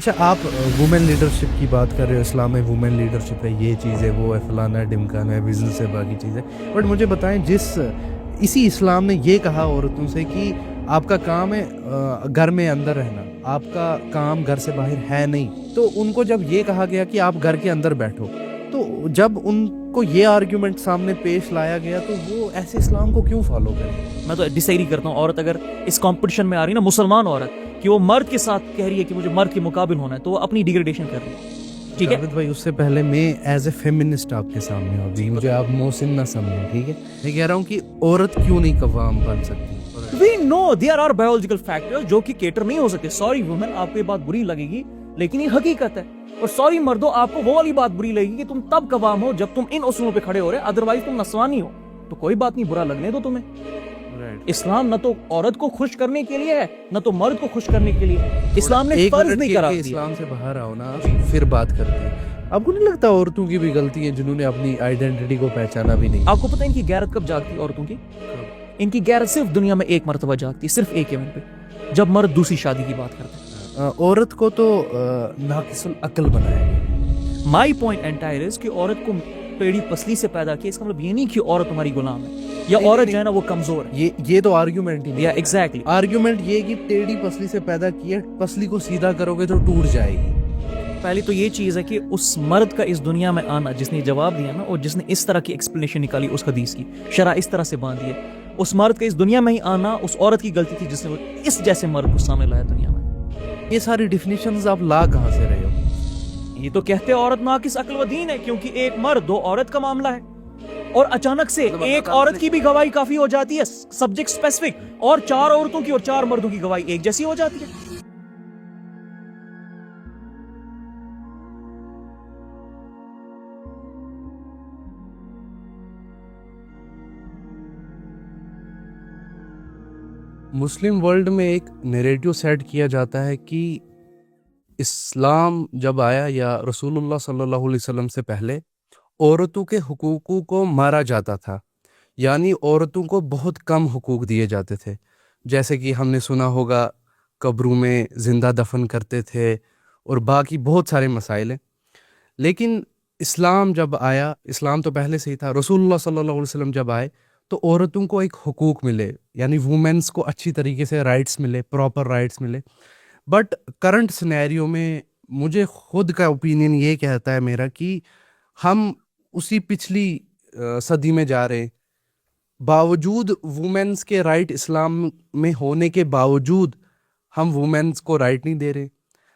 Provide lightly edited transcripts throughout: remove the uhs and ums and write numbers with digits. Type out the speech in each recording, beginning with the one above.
اچھا آپ women leadership کی بات کر رہے ہو، اسلام میں وومن لیڈرشپ ہے، یہ چیز ہے، وہ ہے، فلانا ہے، ڈمکانا ہے، بزنس ہے، باقی چیزیں. بٹ مجھے بتائیں، اسی اسلام نے یہ کہا عورتوں سے کہ آپ کا کام ہے گھر میں اندر رہنا، آپ کا کام گھر سے باہر ہے نہیں، تو ان کو جب یہ کہا گیا کہ آپ گھر کے اندر بیٹھو، تو جب ان کو یہ آرگیومنٹ سامنے پیش لایا گیا تو وہ ایسے اسلام کو کیوں فالو کریں؟ میں تو ڈس ایگری کرتا ہوں. عورت اگر اس کمپٹیشن میں آ رہی ہے نا، مسلمان عورت کہ وہ مرد کے ساتھ کہہ رہی ہے کہ مجھے مرد کے مقابل ہونا ہے، تو وہ اپنی ڈیگریڈیشن کر رہی ہے. ٹھیک ہے جاوید بھائی، اس سے پہلے میں ایز اے فیمنسٹ آپ کے سامنے ہوں، ابھی مجھے آپ محسن نہ سمجھیں، ٹھیک ہے؟ میں کہہ رہا ہوں کہ عورت کیوں نہیں قوام بن سکتی؟ وی نو دیئر آر بایولوجیکل فیکٹرز جو کہ کیٹر نہیں ہو سکتے. سوری وومن، آپ کو یہ بات بری لگے گی لیکن یہ حقیقت ہے. اور سوری مردوں، آپ کو وہ والی بات بری لگے گی کہ تم تب قوام ہو جب تم ان اصولوں پہ کھڑے ہو رہے، ادروائز تم نسوانی ہو. تو کوئی بات نہیں، برا لگنے دو تمہیں. اسلام نہ تو عورت کو خوش کرنے کے لیے ہے، نہ تو مرد کو خوش کرنے کے لیے ہے. اسلام نے فرض نہیں کرا دیا. اسلام سے باہر آؤ نا، پھر بات کرتے ہیں. آپ کو نہیں لگتا عورتوں کی بھی غلطی ہے جنہوں نے اپنی آئیڈینٹی کو پہچانا بھی نہیں؟ آپ کو پتہ ہے ان کی غیرت کب جاگتی ہے؟ عورتوں کی ان کی غیرت صرف دنیا میں ایک مرتبہ جاگتی ہے، صرف ایک ایونٹ پہ، جب مرد دوسری شادی کی بات کرتے ہیں. عورت کو تو ناقص العقل بنایا گیا. مائی پوائنٹ انٹائر از کہ عورت کو ٹیڑھی پسلی سے پیدا کیا. اس کا مطلب یہ نہیں کہ عورت تمہاری غلام ہے یا عورت جو ہے نا وہ کمزور ہے. یہ تو آرگیومنٹ ہی نہیں. ایگزیکٹلی آرگیومنٹ یہ کہ ٹیڑھی پسلی سے پیدا کی ہے، پسلی کو سیدھا کرو گے تو ٹوٹ جائے گی. پہلی تو یہ چیز ہے کہ اس مرد کا اس دنیا میں آنا جس نے جواب دیا نا، اور جس نے اس طرح کی ایکسپلینیشن نکالی اس حدیث کی، شرح اس طرح سے باندھی ہے، اس مرد کا اس دنیا میں ہی آنا اس عورت کی غلطی تھی جس نے اس جیسے مرد کو سامنے لایا دنیا میں. یہ ساری ڈیفینیشنز آپ لا کہاں سے رہے ہو؟ یہ تو کہتے عورت ناقص عقل و دین ہے، کیونکہ ایک مرد دو عورت کا معاملہ ہے، اور اچانک سے ایک عورت کی بھی گواہی کافی ہو جاتی ہے سبجیکٹ اسپیسیفک، اور چار عورتوں کی اور چار مردوں کی گواہی ایک جیسی ہو جاتی ہے. مسلم ورلڈ میں ایک نیریٹو سیٹ کیا جاتا ہے کہ اسلام جب آیا یا رسول اللہ صلی اللہ علیہ وسلم سے پہلے عورتوں کے حقوقوں کو مارا جاتا تھا، یعنی عورتوں کو بہت کم حقوق دیے جاتے تھے. جیسے کہ ہم نے سنا ہوگا قبروں میں زندہ دفن کرتے تھے اور باقی بہت سارے مسائل ہیں. لیکن اسلام جب آیا، اسلام تو پہلے سے ہی تھا، رسول اللہ صلی اللہ علیہ وسلم جب آئے تو عورتوں کو ایک حقوق ملے، یعنی وومنس کو اچھی طریقے سے رائٹس ملے، پراپر رائٹس ملے. بٹ کرنٹ سینیریو میں مجھے خود کا اوپینین یہ کہتا ہے میرا کہ ہم اسی پچھلی صدی میں جا رہے ہیں. باوجود وومنس کے رائٹ اسلام میں ہونے کے باوجود ہم وومنس کو رائٹ نہیں دے رہے.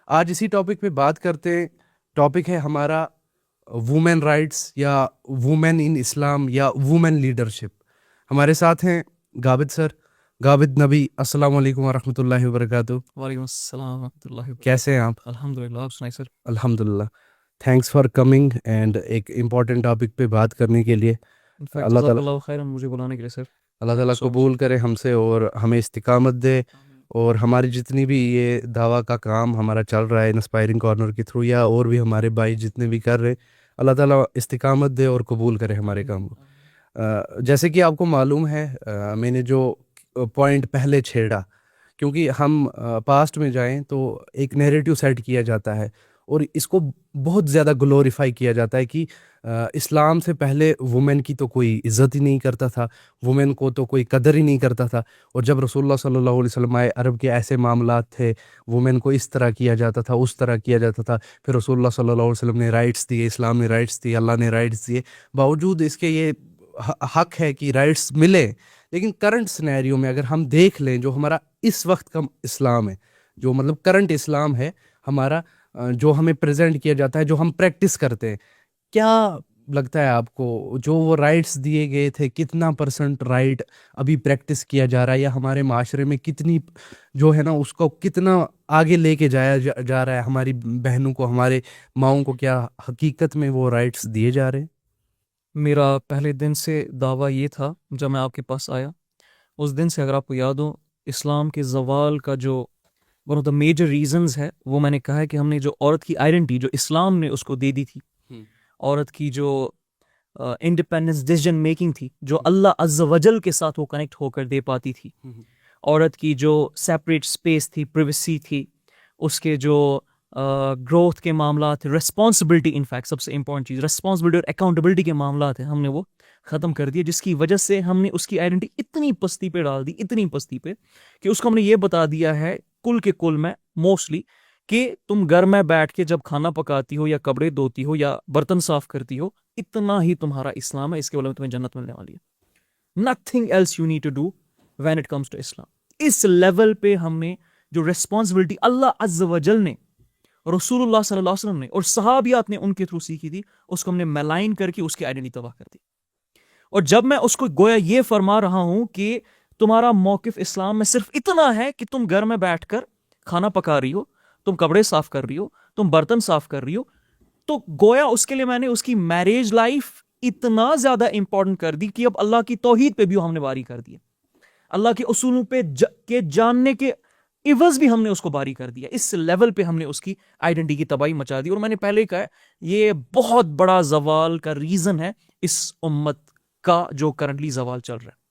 آج اسی ٹاپک پہ بات کرتے ہیں. ٹاپک ہے ہمارا وومن رائٹس یا وومن ان اسلام یا وومن لیڈرشپ. ہمارے ساتھ ہیں غابد سر، غابد نبی. السلام علیکم ورحمۃ اللہ وبرکاتہ. وعلیکم السلام ورحمۃ اللہ وبرکاتہ. کیسے ہیں آپ؟ الحمدللہ، آپ سنائیں سر. الحمدللہ. تھینکس فار کمنگ اینڈ ایک امپورٹنٹ ٹاپک پہ بات کرنے کے لیے. اللہ تعالیٰ خیرا مجھے بلانے کے لیے سر. اللہ تعالیٰ قبول کرے ہم سے اور ہمیں استقامت دے، اور ہماری جتنی بھی یہ دعویٰ کا کام ہمارا چل رہا ہے انسپائرنگ کارنر کے تھرو، یا اور بھی ہمارے بھائی جتنے بھی کر رہے، اللہ تعالیٰ استقامت دے اور قبول کرے ہمارے کام کو. جیسے کہ آپ کو معلوم ہے، میں نے جو پوائنٹ پہلے چھیڑا، کیونکہ ہم پاسٹ میں جائیں تو ایک نیریٹو سیٹ کیا جاتا ہے اور اس کو بہت زیادہ گلوریفائی کیا جاتا ہے کہ اسلام سے پہلے وومن کی تو کوئی عزت ہی نہیں کرتا تھا، وومن کو تو کوئی قدر ہی نہیں کرتا تھا. اور جب رسول اللہ صلی اللہ علیہ وسلم آئے، عرب کے ایسے معاملات تھے، وومن کو اس طرح کیا جاتا تھا، اس طرح کیا جاتا تھا. پھر رسول اللہ صلی اللہ علیہ وسلم نے رائٹس دیے، اسلام نے رائٹس دیے، اللہ نے رائٹس دیے. باوجود اس کے یہ حق ہے کہ رائٹس ملے. لیکن کرنٹ سینیریو میں اگر ہم دیکھ لیں، جو ہمارا اس وقت کا اسلام ہے، جو مطلب کرنٹ اسلام ہے ہمارا، جو ہمیں پریزنٹ کیا جاتا ہے، جو ہم پریکٹس کرتے ہیں، کیا لگتا ہے آپ کو جو وہ رائٹس دیے گئے تھے کتنا پرسنٹ رائٹ ابھی پریکٹس کیا جا رہا ہے، یا ہمارے معاشرے میں کتنی جو ہے نا اس کو کتنا آگے لے کے جایا جا رہا ہے؟ ہماری بہنوں کو، ہمارے ماؤں کو کیا حقیقت میں وہ رائٹس دیے جا رہے ہیں؟ میرا پہلے دن سے دعویٰ یہ تھا جب میں آپ کے پاس آیا، اس دن سے اگر آپ کو یاد ہو، اسلام کے زوال کا جو one of the major reasons ہے، وہ میں نے کہا ہے کہ ہم نے جو عورت کی آئیڈینٹی جو اسلام نے اس کو دے دی تھی، عورت کی جو انڈیپینڈنس ڈیسیژن میکنگ تھی، جو اللہ عز و جل کے ساتھ وہ کنیکٹ ہو کر دے پاتی تھی، عورت کی جو سیپریٹ اسپیس تھی، پریویسی تھی، اس کے جو گروتھ کے معاملات، ریسپانسبلٹی، انفیکٹ سب سے امپورٹنٹ چیز ریسپانسبلٹی اور اکاؤنٹیبلٹی کے معاملات ہیں، ہم نے وہ ختم کر دیے، جس کی وجہ سے ہم نے اس کی آئیڈینٹی اتنی پستی پہ ڈال دی، اتنی پستی پہ کہ اس کو ہم نے یہ بتا دیا ہے کل کے کل میں موسٹلی کہ تم گھر میں بیٹھ کے جب کھانا پکاتی ہو یا کپڑے دھوتی ہو یا برتن صاف کرتی ہو، اتنا ہی تمہارا اسلام ہے، اس کے بدلے میں تمہیں جنت ملنے والی ہے. Nothing else you need to do when it comes to Islam. اس لیول پہ ہم نے جو ریسپانسبلٹی اللہ عز و جل نے، رسول اللہ صلی اللہ علیہ وسلم نے اور صحابیات نے ان کے تھرو سیکھی تھی، اس کو ہم نے میلائن کر کے اس کی آئیڈینٹی تباہ کر دی. اور جب میں اس کو گویا یہ فرما رہا ہوں کہ تمہارا موقف اسلام میں صرف اتنا ہے کہ تم گھر میں بیٹھ کر کھانا پکا رہی ہو، تم کپڑے صاف کر رہی ہو، تم برتن صاف کر رہی ہو، تو گویا اس کے لیے میں نے اس کی میریج لائف اتنا زیادہ امپورٹنٹ کر دی کہ اب اللہ کی توحید پہ بھی ہم نے باری کر دی، اللہ کے اصولوں پہ کے جاننے کے عوض بھی ہم نے اس کو باری کر دیا. اس لیول پہ ہم نے اس کی آئیڈینٹی کی تباہی مچا دی. اور میں نے پہلے کہا ہے یہ بہت بڑا زوال کا ریزن ہے اس امت کا جو کرنٹلی زوال چل رہا ہے.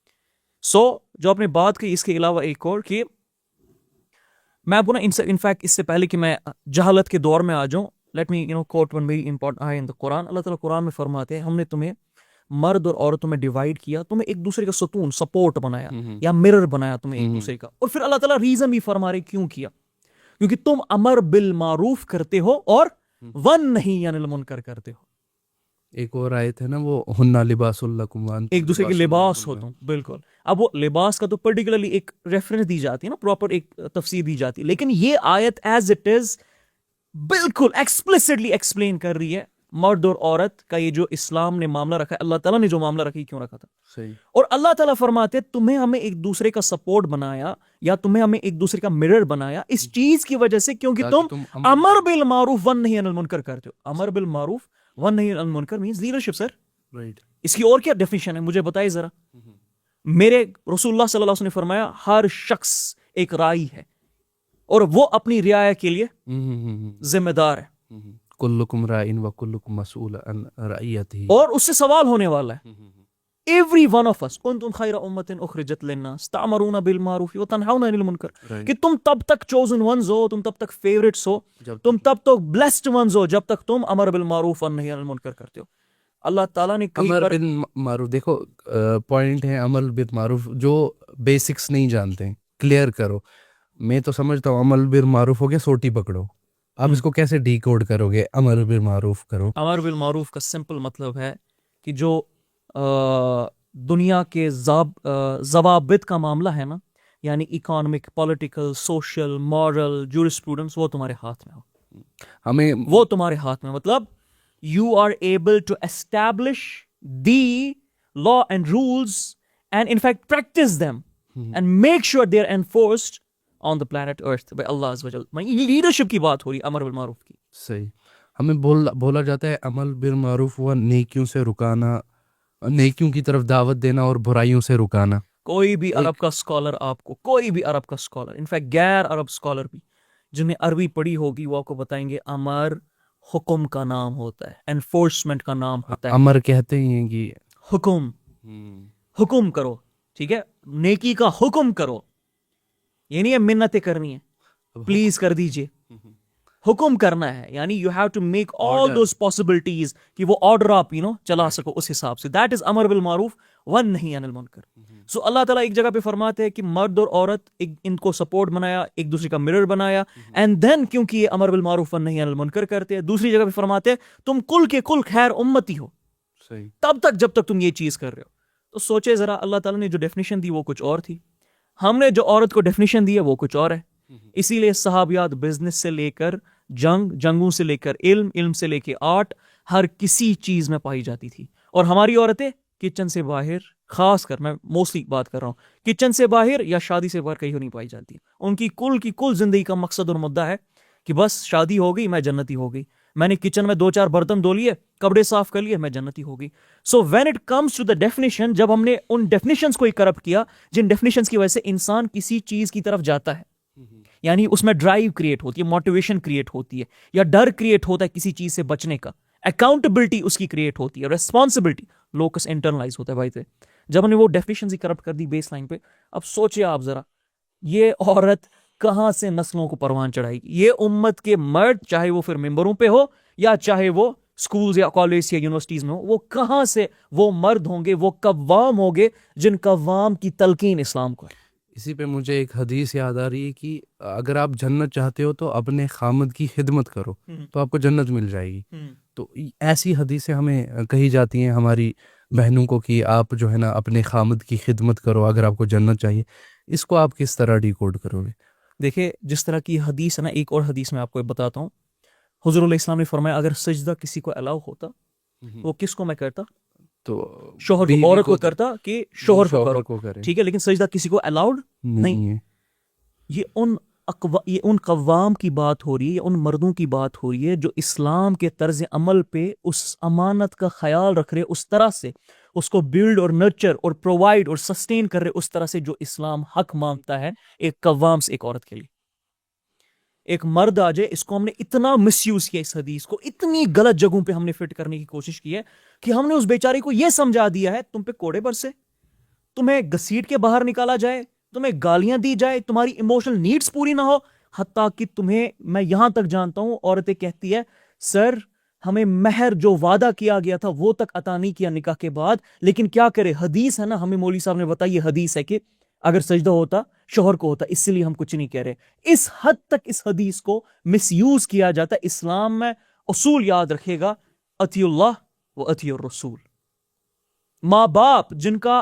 جو آپ نے بات کی، اس کے علاوہ ایک اور کہ میں آپ کو نا انفیکٹ اس سے پہلے کہ میں جہالت کے دور میں آ جاؤں، لیٹ می کوٹ ون ویری امپورٹنٹ آئے ان دی قرآن. اللہ تعالیٰ قرآن میں فرماتے ہیں ہم نے تمہیں مرد اور عورتوں میں ڈیوائڈ کیا، تمہیں ایک دوسرے کا ستون سپورٹ بنایا یا مرر بنایا تمہیں ایک دوسرے کا. اور پھر اللہ تعالیٰ ریزن بھی فرما رہے کیوں کیا، کیونکہ تم امر بالمعروف کرتے ہو اور ون نہیں عن المنکر کرتے ہو. ایک اور آیت ہے نا وہ ہننا لباس لکم وانتم ایک دوسرے کے لباس ہو تم. بالکل. اب وہ لباس کا تو پرٹیکولرلی ایک ریفرنس دی جاتی ہے نا، پراپر ایک تفسیر دی جاتی ہے، لیکن یہ آیت ایز اٹ از بالکل ایکسپلسٹلی ایکسپلین کر رہی ہے مرد اور عورت کا یہ جو اسلام نے معاملہ رکھا ہے، اللہ تعالیٰ نے جو معاملہ رکھا کیوں رکھا تھا. صحیح. اور اللہ تعالیٰ فرماتے تمہیں ہمیں ایک دوسرے کا سپورٹ بنایا یا تمہیں ہمیں ایک دوسرے کا مرر بنایا اس چیز کی وجہ سے کیونکہ تم امر بالمعروف ون نہیں عن المنکر کرتے ہو. امر بالمعروف ون نہیں عن المنکر مینز لیڈرشپ. سر رائٹ. اس کی اور کیا ڈیفینیشن ہے مجھے بتائیے ذرا. میرے رسول اللہ صلی اللہ علیہ وسلم نے فرمایا ہر شخص ایک رائی ہے اور وہ اپنی رعایا کے لیے ذمہ دار ہے. کلکم رائن و کلکم مسئول عن رعیتہ، اور اس سے سوال ہونے والا ہے. ایوری ون آف اس کنتم خیر امۃ اخرجت للناس تأمرون بالمعروف وتنہون عن المنکر، کہ تم تب تک چوزن ونز ہو، تم تب تک فیوریٹس ہو، تم تب تک بلیسڈ ونز ہو جب تک تم امر بالمعروف ونہی عن المنکر کرتے ہو. اللہ تعالیٰ نے امر بالمعروف، دیکھو پوائنٹ ہے امر بالمعروف، جو بیسکس نہیں جانتے کلیئر کرو. میں تو سمجھتا ہوں عمل بالمعروف ہو گیا سوٹی پکڑو، آپ اس کو کیسے ڈی کوڈ کرو گے امر بالمعروف کرو. امر بالمعروف کا سمپل مطلب ہے کہ جو دنیا کے ضوابط کا معاملہ ہے نا، یعنی economic, political, social, moral, jurisprudence, وہ تمہارے ہاتھ میں ہو. ہمیں وہ تمہارے ہاتھ میں مطلب you are able to establish the law and rules and in fact practise them and make sure they are enforced on the planet earth by اللہ عز و جل. لیڈرشپ کی بات ہو رہی ہے امر بالمعروف کی. صحیح. ہمیں بولا جاتا ہے عمل بالمعروف و نیکیوں سے رکانا، نیکیوں کی طرف دعوت دینا اور برائیوں سے رکانا. کوئی بھی عرب کا اسکالر آپ کو، کوئی بھی عرب کا اسکالر، انفیکٹ غیر عرب اسکالر بھی جنہیں عربی پڑھی ہوگی، وہ آپ کو بتائیں گے امر حکم کا نام ہوتا ہے، انفورسمنٹ کا نام ہوتا ہے. امر کہتے ہیں کہ حکم کرو، ٹھیک ہے، نیکی کا حکم کرو. یہ نہیں ہے منتیں کرنی ہے پلیز کر دیجئے، حکم کرنا ہے، یعنی you have to make all those possibilities کہ وہ آرڈر آپ چلا سکو اس حساب سے. دیٹ از امر بالمعروف ون نہیں عن المنکر. سو اللہ تعالیٰ ایک جگہ پہ فرماتے ہیں کہ مرد اور عورت ان کو سپورٹ بنایا، ایک دوسرے کا مرر بنایا، اینڈ دین کیونکہ یہ امر بالمعروف ون نہیں عن المنکر کرتے ہیں. دوسری جگہ پہ فرماتے ہیں تم کل کے کل خیر امتی ہو تب تک جب تک تم یہ چیز کر رہے ہو. تو سوچے ذرا، اللہ تعالیٰ نے جو ڈیفینیشن دی وہ کچھ اور تھی، ہم نے جو عورت کو ڈیفینیشن دی ہے وہ کچھ اور ہے. اسی لیے صحابیات بزنس سے لے کر جنگوں سے لے کر علم سے لے کے آرٹ، ہر کسی چیز میں پائی جاتی تھی. اور ہماری عورتیں کچن سے باہر، خاص کر میں موسٹلی بات کر رہا ہوں، کچن سے باہر یا شادی سے باہر کہیں نہیں پائی جاتی. ان کی کل زندگی کا مقصد اور مدعا ہے کہ بس شادی ہو گئی میں جنتی ہو گئی، میں نے کچن میں 2-4 برتن دھو لیے، کپڑے صاف کر لیے، میں جنتی ہو گئی. So when it comes to the definition, جب ہم نے ان ڈیفینیشنز کو کرپٹ کیا جن ڈیفینیشنز کی وجہ سے انسان کسی چیز کی طرف جاتا ہے، یعنی اس میں ڈرائیو کریٹ ہوتی ہے، موٹیویشن کریٹ ہوتی ہے، یا ڈر کریٹ ہوتا ہے کسی چیز سے بچنے کا، اکاؤنٹیبلٹی اس کی کریٹ ہوتی ہے، ریسپانسبلٹی، لوکس انٹرنلائز ہوتا ہے. بھائی جب ہم نے وہ ڈیفینیشنز ہی کرپٹ کر دی بیس لائن پہ، اب سوچے آپ ذرا، یہ عورت کہاں سے نسلوں کو پروان چڑھائے گی. یہ امت کے مرد چاہے وہ پھر ممبروں پہ ہو یا چاہے وہ سکولز یا کالج یا یونیورسٹیز میں ہو, وہ کہاں سے وہ مرد ہوں گے, وہ قوام ہوں گے جن قوام کی تلقین اسلام کو ہے. اسی پہ مجھے ایک حدیث یاد آ رہی ہے کہ اگر آپ جنت چاہتے ہو تو اپنے خامد کی خدمت کرو تو آپ کو جنت مل جائے گی. تو ایسی حدیثیں ہمیں کہی جاتی ہیں ہماری بہنوں کو کہ آپ جو ہے نا اپنے خامد کی خدمت کرو اگر آپ کو جنت چاہیے. اس کو آپ کس طرح ڈی کوڈ کرو گے؟ دیکھیں جس طرح کی حدیث ہے نا, ایک اور حدیث میں آپ کو بتاتا ہوں. حضور علیہ السلام نے فرمایا اگر سجدہ کسی کو الاؤ ہوتا وہ کس کو میں کرتا؟ تو شوہر کو, عورت کو کرتا کہ شوہر کو کرے. ٹھیک ہے, لیکن سجدہ کسی کو الاؤڈ نہیں ہے. یہ ان قوام کی بات ہو رہی ہے, یہ ان مردوں کی بات ہو رہی ہے جو اسلام کے طرز عمل پہ اس امانت کا خیال رکھ رہے, اس طرح سے اس کو بلڈ اور نرچر اور پرووائڈ اور سسٹین کر رہے اس طرح سے جو اسلام حق مانگتا ہے ایک قوام سے ایک عورت کے لیے. ایک مرد آ جائے, اس کو ہم نے اتنا مس یوز کیا, اس حدیث کو اتنی غلط جگہوں پہ ہم نے فٹ کرنے کی کوشش کی ہے کہ ہم نے اس بیچارے کو یہ سمجھا دیا ہے تم پہ کوڑے برسے, تمہیں گھسیٹ کے باہر نکالا جائے, تمہیں گالیاں دی جائے, تمہاری ایموشنل نیڈز پوری نہ ہو. حتیٰ کہ تمہیں, میں یہاں تک جانتا ہوں عورتیں کہتی ہے سر ہمیں مہر جو وعدہ کیا گیا تھا وہ تک عطا نہیں کیا نکاح کے بعد, لیکن کیا کرے حدیث ہے نا, ہمیں مولوی صاحب نے بتایا یہ حدیث ہے کہ اگر سجدہ ہوتا شوہر کو ہوتا, اس لیے ہم کچھ نہیں کہہ رہے. اس حد تک اس حدیث کو مس یوز کیا جاتا ہے. اسلام میں اصول یاد رکھے گا, اطیع اللہ و اطیع الرسول. ماں باپ جن کا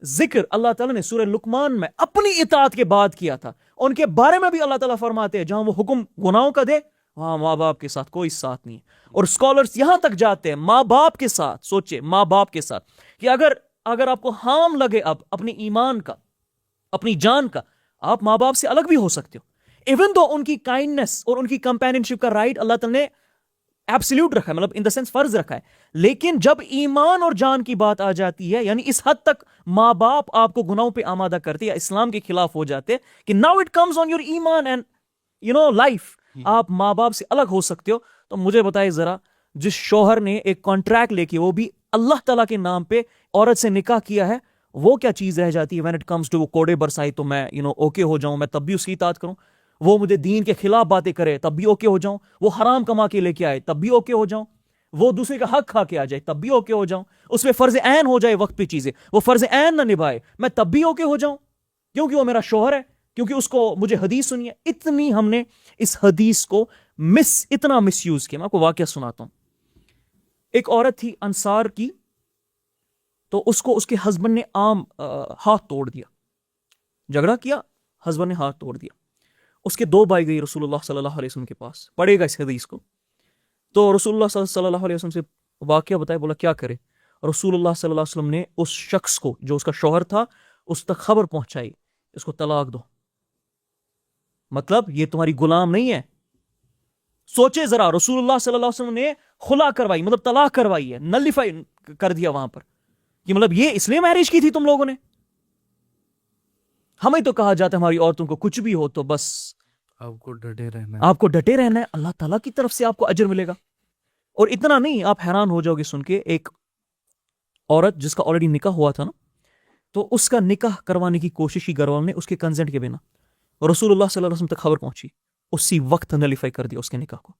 ذکر اللہ تعالیٰ نے سورہ لقمان میں اپنی اطاعت کے بعد کیا تھا, ان کے بارے میں بھی اللہ تعالیٰ فرماتے ہیں جہاں وہ حکم گناہوں کا دے وہاں ماں باپ کے ساتھ کوئی ساتھ نہیں ہے. اور اسکالرز یہاں تک جاتے ہیں ماں باپ کے ساتھ, سوچے ماں باپ کے ساتھ کہ اگر آپ کو ہارم لگے اب اپنی ایمان کا, اپنی جان کا, آپ ماں باپ سے الگ بھی ہو سکتے ہو. ایون دو ان کی کائنڈنس اور ان کی کمپیننشپ کا رائٹ اللہ تعالیٰ نے ایبسلیوٹ رکھا ہے, مطلب ان دا سینس فرض رکھا ہے. لیکن جب ایمان اور جان کی بات آ جاتی ہے, یعنی اس حد تک ماں باپ آپ کو گناہوں پہ آمادہ کرتے یا اسلام کے خلاف ہو جاتے کہ now it comes on your ایمان اینڈ لائف, آپ ماں باپ سے الگ ہو سکتے ہو. تو مجھے بتائیے ذرا, جس شوہر نے ایک کانٹریکٹ لے کے وہ بھی اللہ تعالیٰ کے نام پہ عورت سے نکاح کیا ہے, وہ کیا چیز رہ جاتی ہے وین اٹ کمز ٹو وہ کوڑے برسائی تو میں اوکے ہو جاؤں, میں تب بھی اس کی اطاعت کروں. وہ مجھے دین کے خلاف باتیں کرے تب بھی اوکے ہو جاؤں, وہ حرام کما کے لے کے آئے تب بھی اوکے ہو جاؤں, وہ دوسرے کا حق کھا کے آ جائے تب بھی اوکے ہو جاؤں, اس پہ فرض عین ہو جائے وقت پہ چیزیں, وہ فرض عین نہ نبھائے میں تب بھی اوکے ہو جاؤں, کیونکہ وہ میرا شوہر ہے, کیونکہ اس کو مجھے حدیث سنی ہے. اتنی ہم نے اس حدیث کو اتنا مس یوز کیا. میں آپ کو واقعہ سناتا ہوں. ایک عورت تھی انصار کی, تو اس کو اس کے ہسبینڈ نے ہاتھ توڑ دیا, جھگڑا کیا, ہسبینڈ نے ہاتھ توڑ دیا. اس کے 2 بھائی گئی رسول اللہ صلی اللہ علیہ وسلم کے پاس, پڑھے گا اس حدیث کو. تو رسول اللہ صلی اللہ علیہ وسلم سے واقعہ بتایا, بولا کیا کرے. رسول اللہ صلی اللہ علیہ وسلم نے اس شخص کو جو اس کا شوہر تھا اس تک خبر پہنچائی, اس کو طلاق دو. مطلب یہ تمہاری غلام نہیں ہے. سوچے ذرا, رسول اللہ صلی اللہ علیہ وسلم نے خلا کروائی, مطلب طلاق کروائی ہے, نلیفائی کر دیا وہاں پر, کہ مطلب یہ اس لیے میرج کی تھی تم لوگوں نے. ہمیں تو کہا جاتا ہے ہماری عورتوں کو کچھ بھی ہو تو بس آپ کو ڈٹے رہنا ہے, آپ کو ڈٹے رہنا ہے, اللہ تعالیٰ کی طرف سے آپ کو اجر ملے گا. اور اتنا نہیں, آپ حیران ہو جاؤ گے سن کے, ایک عورت جس کا آلریڈی نکاح ہوا تھا نا, تو اس کا نکاح کروانے کی کوشش کی گھر والوں نے اس کے کنسنٹ کے بنا, رسول اللہ صلی اللہ علیہ وسلم تک خبر پہنچی, اسی وقت نلیفائی کر دیا اس کے نکاح کو.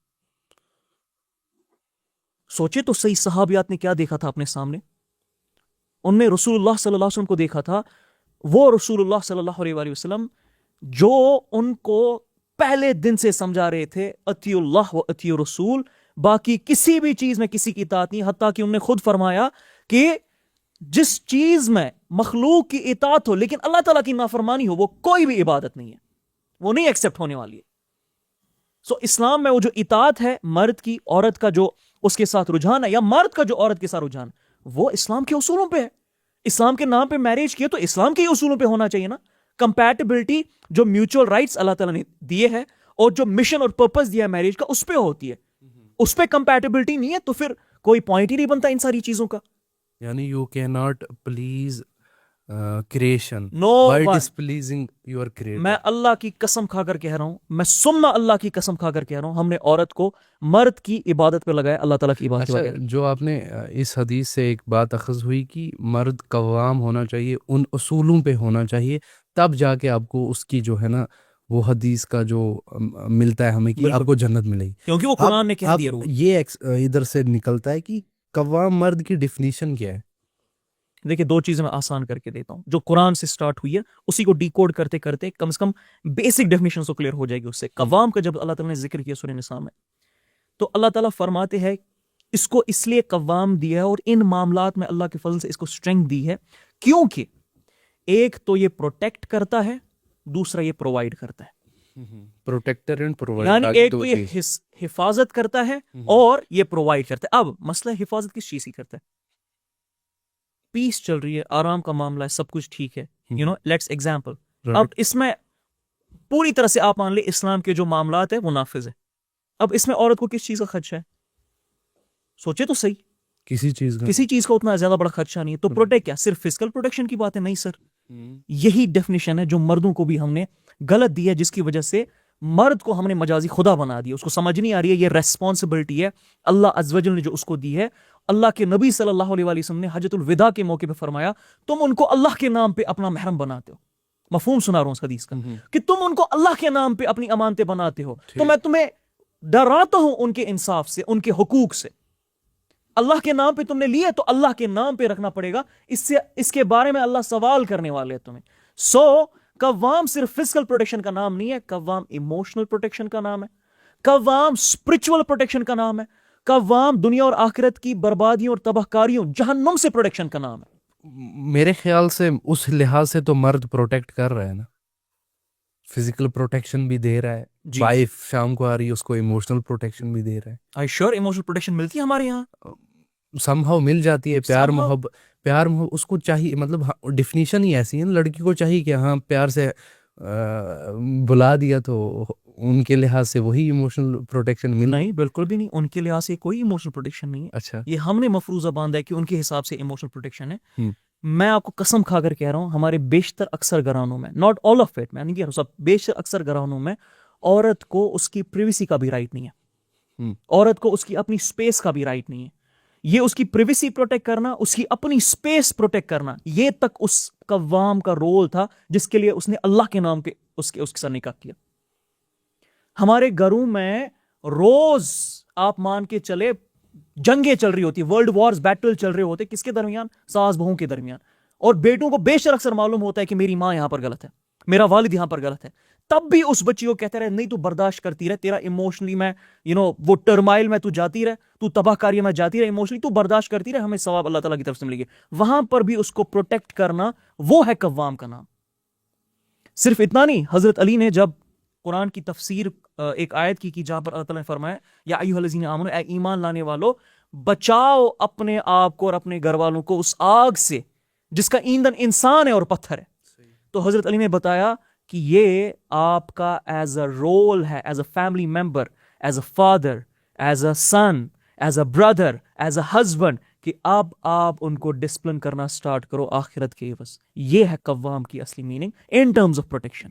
سوچے تو صحیح, صحابیات نے کیا دیکھا تھا اپنے سامنے, ان نے رسول اللہ صلی اللہ علیہ وسلم کو دیکھا تھا. وہ رسول اللہ صلی اللہ علیہ وآلہ وسلم جو ان کو پہلے دن سے سمجھا رہے تھے اطیع اللہ و اطیع رسول, باقی کسی بھی چیز میں کسی کی اطاعت نہیں. حتیٰ کہ انہوں نے خود فرمایا کہ جس چیز میں مخلوق کی اطاعت ہو لیکن اللہ تعالیٰ کی نافرمانی ہو, وہ کوئی بھی عبادت نہیں ہے, وہ نہیں ایکسیپٹ ہونے والی ہے. سو اسلام میں وہ جو اطاعت ہے مرد کی عورت کا جو اس کے ساتھ رجحان ہے, یا مرد کا جو عورت کے ساتھ رجحان, وہ اسلام کے اصولوں پہ ہے. اسلام کے نام پہ میرج کیے تو اسلام کے اصولوں پہ ہونا چاہیے نا. کمپیٹیبلٹی جو میوچل رائٹس اللہ تعالیٰ نے دیے ہیں اور جو مشن اور پرپس دیا ہے میرج کا, اس پہ ہوتی ہے. اس پہ کمپیٹیبلٹی نہیں ہے تو پھر کوئی پوائنٹ ہی نہیں بنتا ان ساری چیزوں کا. یعنی you can not please creation no by displeasing your creator. میں اللہ کی قسم کھا کر کہہ رہا ہوں, میں سننا اللہ کی قسم کھا کر کہہ رہا ہوں, ہم نے عورت کو مرد کی عبادت پہ لگایا, اللہ تعالیٰ کی عبادت پہ لگایا. جو آپ نے اس حدیث سے ایک بات اخذ ہوئی کہ مرد قوام ہونا چاہیے, ان اصولوں پہ ہونا چاہیے, تب جا کے آپ کو اس کی جو ہے نا وہ حدیث کا جو ملتا ہے ہمیں کہ بالکل. آپ کو جنت ملے گی. کیونکہ وہ قرآن نے کہہ اب دیا. یہ ادھر سے نکلتا ہے کہ قوام مرد کی ڈیفینیشن کیا ہے. دیکھیں 2 چیزیں میں آسان کر کے دیتا ہوں جو قرآن سے سٹارٹ ہوئی ہے, اسی کو ڈیکوڈ کرتے کرتے کم سے کم بیسک ڈیفینیشن تو کلیئر ہو جائے گی اس سے. قوام کا جب اللہ تعالیٰ نے ذکر کیا سورہ نساء میں, تو اللہ تعالیٰ فرماتے ہیں اس کو اس لیے قوام دیا ہے اور ان معاملات میں اللہ کے فضل سے اس کو اسٹرینتھ دی ہے کیونکہ ایک تو یہ پروٹیکٹ کرتا ہے, دوسرا یہ پرووائڈ کرتا ہے. پروٹیکٹر اینڈ پرووائڈر, یعنی ایک تو یہ حفاظت کرتا ہے اور یہ پرووائڈ کرتا ہے. اب مسئلہ حفاظت کس چیز کی کرتا ہے؟ پیس چل رہی ہے, آرام کا معاملہ ہے, سب کچھ ٹھیک ہے, لیٹس ایگزامپل. اب اس میں پوری طرح سے آپ مان لیں اسلام کے جو معاملات ہیں وہ نافذ ہے. اب اس میں عورت کو کس چیز کا خدشہ ہے؟ سوچے تو صحیح, کسی چیز کا اتنا زیادہ بڑا خدشہ نہیں ہے. تو پروٹیکٹ کیا صرف فزیکل پروٹیکشن کی بات ہے؟ نہیں سر, یہی ڈیفینیشن ہے جو مردوں کو بھی ہم نے غلط دی ہے, جس کی وجہ سے مرد کو ہم نے مجازی خدا بنا دیا. اس کو سمجھ نہیں آ رہی ہے یہ ریسپانسبلٹی ہے اللہ عز و جل نے جو اس کو دی ہے. اللہ کے نبی صلی اللہ علیہ وسلم نے حجۃ الوداع کے موقع پہ فرمایا تم ان کو اللہ کے نام پہ اپنا محرم بناتے ہو. مفہوم سنا رہا ہوں اس حدیث کا کہ تم ان کو اللہ کے نام پہ اپنی امانتیں بناتے ہو, تو میں تمہیں ڈراتا ہوں ان کے انصاف سے, ان کے حقوق سے. اللہ کے نام پہ تم نے لیے تو اللہ کے نام پہ رکھنا پڑے گا, اس کے بارے میں اللہ سوال کرنے والے ہیں تمہیں. قوام صرف فزیکل پروٹیکشن کا نام نہیں ہے, قوام ایموشنل پروٹیکشن کا نام ہے, قوام اسپرچول پروٹیکشن کا نام ہے, قوام دنیا اور آخرت کی بربادیوں اور تباہ کاریوں جہنم سے پروٹیکشن کا نام ہے. میرے خیال سے اس لحاظ سے تو مرد پروٹیکٹ کر رہا ہے نا, فزیکل پروٹیکشن بھی دے رہا ہے, وائف شام کو آ رہی ہے اس کو ایموشنل پروٹیکشن بھی دے رہا ہے. آئی شیور ایموشنل پروٹیکشن ملتی ہے ہمارے یہاں, سم ہاؤ مل جاتی ہے. پیار محبت اس کو چاہیے, مطلب ڈیفینیشن ہی ایسی ہے, لڑکی کو چاہیے کہ ہاں پیار سے بلا دیا تو ان کے لحاظ سے وہی ایموشنل پروٹیکشن مل. نہیں بالکل بھی نہیں, ان کے لحاظ سے کوئی ایموشنل پروٹیکشن نہیں ہے. اچھا, یہ ہم نے مفروضہ باندھا ہے کہ ان کے حساب سے ایموشنل پروٹیکشن ہے. میں آپ کو قسم کھا کر کہہ رہا ہوں ہمارے بیشتر اکثر گھرانوں میں, ناٹ آل آف اٹ, میں نہیں کہہ رہا ہوں سب, بیشتر اکثر گھرانوں میں عورت کو اس کی پریویسی کا بھی رائٹ نہیں ہے, عورت کو اس کی اپنی اسپیس کا بھی رائٹ نہیں ہے. یہ اس کی پریویسی پروٹیکٹ کرنا, اس کی اپنی اسپیس پروٹیکٹ کرنا, یہ تک اس قوام کا رول تھا جس کے لیے اس نے اللہ کے نام کے اس کے ساتھ نکاح کیا. ہمارے گھروں میں روز آپ مان کے چلے جنگیں چل رہی ہوتی, ورلڈ وارز بیٹل چل رہے ہوتے, کس کے درمیان؟ ساس بہوں کے درمیان. اور بیٹوں کو بیشتر اکثر معلوم ہوتا ہے کہ میری ماں یہاں پر غلط ہے, میرا والد یہاں پر غلط ہے, تب بھی اس بچی کو کہتے رہے نہیں تو برداشت کرتی رہے, تیرا ایموشنلی میں وہ ٹرمائل میں تو جاتی رہے, تو تباہ کاری میں جاتی رہے, ایموشنلی تو برداشت کرتی رہے, ہمیں ثواب اللہ تعالیٰ کی طرف سے ملے گی. وہاں پر بھی اس کو پروٹیکٹ کرنا وہ ہے قوام کا نام. صرف اتنا نہیں, حضرت علی نے جب قرآن کی تفسیر ایک آیت کی جہاں پر اللہ تعالیٰ نے فرمایا یا ایھا الذین آمنوا, اے ایمان لانے والو بچاؤ اپنے آپ کو اور اپنے گھر والوں کو اس آگ سے جس کا ایندھن انسان ہے اور پتھر ہے. تو حضرت علی نے بتایا کہ یہ آپ کا ایز اے رول ہے, as a family member, as a father, as a son, as a brother, as a husband, کہ اب آپ ان کو ڈسپلن کرنا سٹارٹ کرو آخرت کے عوض. یہ ہے قوام کی اصلی meaning in terms of protection.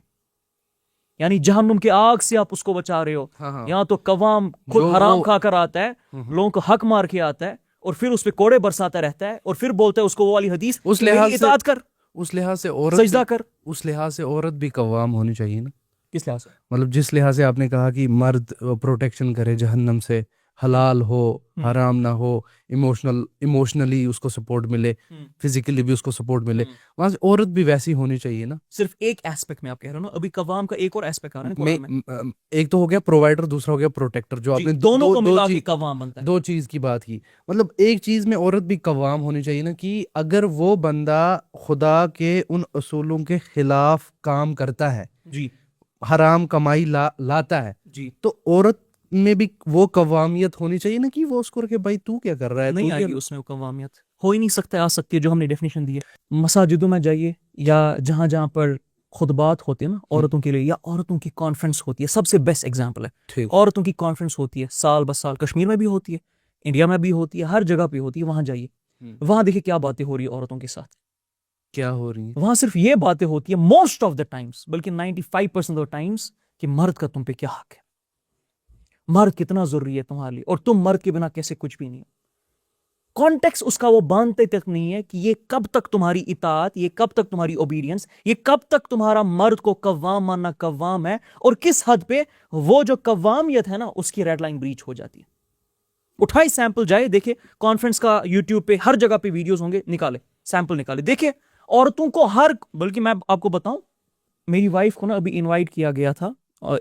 یعنی جہنم کے آگ سے آپ اس کو بچا رہے ہو. یہاں تو قوام خود حرام کھا کر آتا ہے, لوگوں کو حق مار کے آتا ہے, اور پھر اس پہ کوڑے برساتا رہتا ہے, اور پھر بولتا ہے اس کو وہ والی حدیث, اس لحاظ سے اطاعت کر, اس لحاظ سے عورت سجدہ کر. اس لحاظ سے عورت بھی قوام ہونی چاہیے نا. کس لحاظ سے؟ مطلب جس لحاظ سے آپ نے کہا کہ مرد پروٹیکشن کرے جہنم سے, حلال ہو حرام نہ ہو, ایموشنلی اس کو سپورٹ ملے, فزیکلی بھی اس کو سپورٹ ملے, وہاں سے عورت بھی ویسی ہونی چاہیے نا. صرف ایک ایسپیکٹ میں آپ کہہ رہے ہو نا, ابھی قوام کا ایک اور ایسپیکٹ آ رہا ہے. ایک تو ہو گیا پرووائڈر, دوسرا ہو گیا پروٹیکٹر, جو آپ نے دونوں کو ملا کے قوام بنتا ہے. دو چیز کی بات کی. مطلب ایک چیز میں عورت بھی قوام ہونی چاہیے نا, کہ اگر وہ بندہ خدا کے ان اصولوں کے خلاف کام کرتا ہے, جی حرام کمائی لاتا ہے, جی, تو عورت میں بھی وہ قوامیت ہونی چاہیے نا, کہ وہ اس کو رکھے بھائی تو کیا کر رہا ہے. نہیں آئے گی اس میں وہ قوامیت, ہو ہی نہیں سکتا. آ سکتی ہے جو ہم نے ڈیفینیشن دی ہے. مساجدوں میں جائیے یا جہاں جہاں پر خطبات ہوتے ہیں نا عورتوں کے لیے, یا عورتوں کی کانفرنس ہوتی ہے, سب سے بیسٹ ایگزامپل ہے. عورتوں کی کانفرنس ہوتی ہے سال بہ سال, کشمیر میں بھی ہوتی ہے, انڈیا میں بھی ہوتی ہے, ہر جگہ پہ ہوتی ہے. وہاں جائیے, وہاں دیکھیے کیا باتیں ہو رہی ہیں عورتوں کے ساتھ. کیا ہو رہی ہیں وہاں صرف یہ باتیں ہوتی ہیں موسٹ آف دا ٹائمس, بلکہ 95% آف دا ٹائمس, کہ مرد کا تم پہ کیا حق ہے, مرد کتنا ضروری ہے تمہارے لیے, اور تم مرد کے بنا کیسے کچھ بھی نہیں. کانٹیکس اس کا وہ باندھتے تک نہیں ہے کہ یہ کب تک تمہاری اطاعت، یہ کب تک تمہاری اوبیڈینس، یہ کب تک تمہارا مرد کو قوام ماننا قوام ہے، اور کس حد پہ وہ جو قوامیت ہے نا اس کی ریڈ لائن بریچ ہو جاتی ہے. اٹھائے سیمپل جائے دیکھے، کانفرنس کا یوٹیوب پہ ہر جگہ پہ ویڈیوز ہوں گے، نکالے سیمپل نکالے دیکھے عورتوں کو بلکہ میں آپ کو بتاؤں، میری وائف کو نا ابھی انوائٹ کیا گیا تھا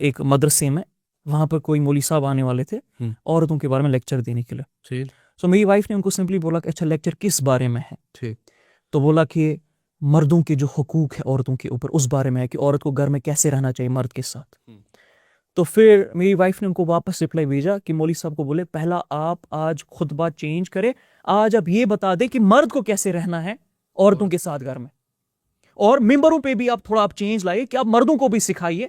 ایک مدرسے میں، وہاں پر کوئی مولوی صاحب آنے والے تھے عورتوں کے بارے میں لیکچر دینے کے لیے. سو میری وائف نے ان کو سمپلی بولا کہ اچھا لیکچر کس بارے میں ہے؟ تو بولا کہ مردوں کے جو حقوق ہے عورتوں کے اوپر اس بارے میں ہے، کہ عورت کو گھر میں کیسے رہنا چاہیے مرد کے ساتھ. تو پھر میری وائف نے ان کو واپس رپلائی بھیجا کہ مولوی صاحب کو بولے پہلا آپ آج خطبہ چینج کرے، آج آپ یہ بتا دیں کہ مرد کو کیسے رہنا ہے عورتوں کے ساتھ گھر میں، اور ممبروں پہ بھی آپ تھوڑا چینج لائیے کہ آپ مردوں کو بھی سکھائیے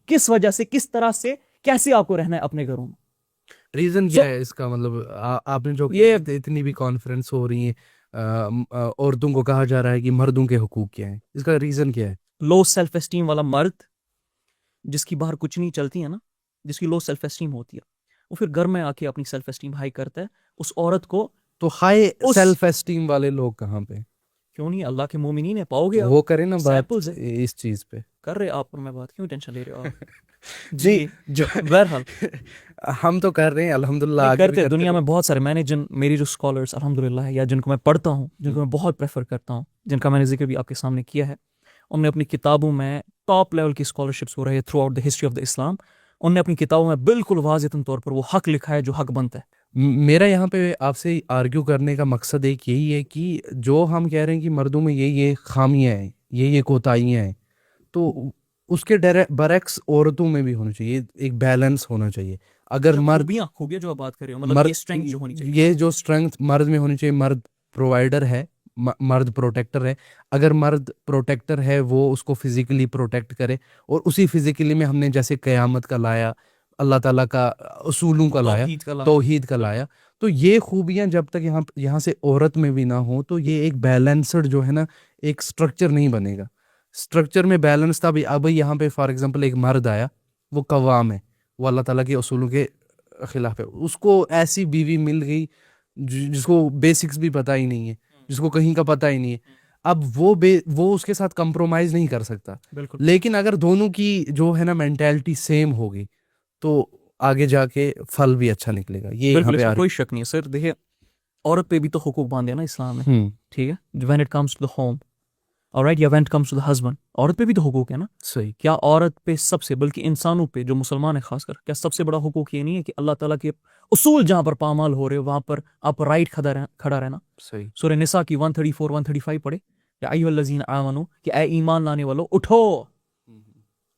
کس وجہ سے، کس طرح سے، کیسے آپ کو رہنا ہے اپنے گھروں میں. ریزن کیا ہے اس کا؟ مطلب آپ نے جو یہ اتنی بھی کانفرنس ہو رہی ہیں عورتوں کو کہا جا رہا ہے کہ مردوں کے حقوق کیا ہیں، اس کا ریزن کیا ہے؟ لو سیلف اسٹیم والا مرد جس کی باہر کچھ نہیں چلتی ہے نا، جس کی لو سیلف اسٹیم ہوتی ہے، وہ پھر گھر میں آ کے اپنی سیلف اسٹیم ہائی کرتا ہے اس عورت کو. تو ہائی سیلف اسٹیم والے لوگ کہاں پہ؟ کیوں نہیں، اللہ کے مومنین ہیں، پاؤ گے وہ کریں نا بات اس چیز پہ. کر رہے آپ پر، میں بات کیوں ٹینشن لے رہے ہو آپ؟ جی جو بہرحال ہم تو کر رہے ہیں الحمدللہ، کرتے دنیا میں بہت سارے. میں نے میری جو اسکالرس الحمدللہ ہے، یا جن کو میں پڑھتا ہوں، جن کو میں بہت پریفر کرتا ہوں، جن کا میں نے ذکر بھی آپ کے سامنے کیا ہے، انہوں نے اپنی کتابوں میں ٹاپ لیول کی اسکالرشپس ہو رہی ہے throughout the history of the Islam. انہوں نے اپنی کتابوں میں بالکل واضح طور پر وہ حق لکھا ہے جو حق بنتا ہے. میرا یہاں پہ آپ سے آرگیو کرنے کا مقصد ایک یہی ہے کہ جو ہم کہہ رہے ہیں کہ مردوں میں یہ خامیاں ہیں، یہ کوتاہیاں ہیں، تو اس کے برعکس عورتوں میں بھی ہونا چاہیے، ایک بیلنس ہونا چاہیے. اگر خوبیاں جو آپ بات کر رہے ہو، مطلب یہ اسٹرینتھ جو ہونی چاہیے، یہ جو اسٹرینتھ مرد میں ہونی چاہیے، مرد پرووائڈر ہے، مرد پروٹیکٹر ہے. اگر مرد پروٹیکٹر ہے وہ اس کو فزیکلی پروٹیکٹ کرے، اور اسی فزیکلی میں ہم نے جیسے قیامت کا لایا، اللہ تعالیٰ کا اصولوں کا لایا، توحید کا لایا، تو یہ خوبیاں جب تک یہاں سے عورت میں بھی نہ ہوں تو یہ ایک بیلنسڈ جو ہے نا ایک سٹرکچر نہیں بنے گا. سٹرکچر میں بیلنس تھا بھی. اب یہاں پہ فار ایگزامپل ایک مرد آیا، وہ قوام ہے، وہ اللہ تعالیٰ کے اصولوں کے خلاف ہے، اس کو ایسی بیوی مل گئی جس کو بیسکس بھی پتہ ہی نہیں ہے، جس کو کہیں کا پتہ ہی نہیں ہے. اب وہ اس کے ساتھ کمپرومائز نہیں کر سکتا. لیکن اگر دونوں کی جو ہے نا مینٹیلٹی سیم ہوگی تو آگے جا کے پھل بھی اچھا نکلے گا. یہ بالکل کوئی شک نہیں ہے سر. دیکھیے عورت پہ بھی تو حقوق باندھے نا اسلام میں، ٹھیک ہے، when it comes to the home alright, یا when it comes to the husband, عورت پہ بھی تو حقوق ہے نا. صحیح. کیا عورت پہ سب سے، بلکہ انسانوں پہ جو مسلمان ہے خاص کر، کیا سب سے بڑا حقوق یہ نہیں ہے کہ اللہ تعالیٰ کے اصول جہاں پر پامال ہو رہے وہاں پر آپ رائٹ کھڑا رہنا؟ صحیح. سورہ نساء کی 134 135 پڑھے، یا ایھا الذین آمنوا، کہ اے ایمان لانے والو اٹھو،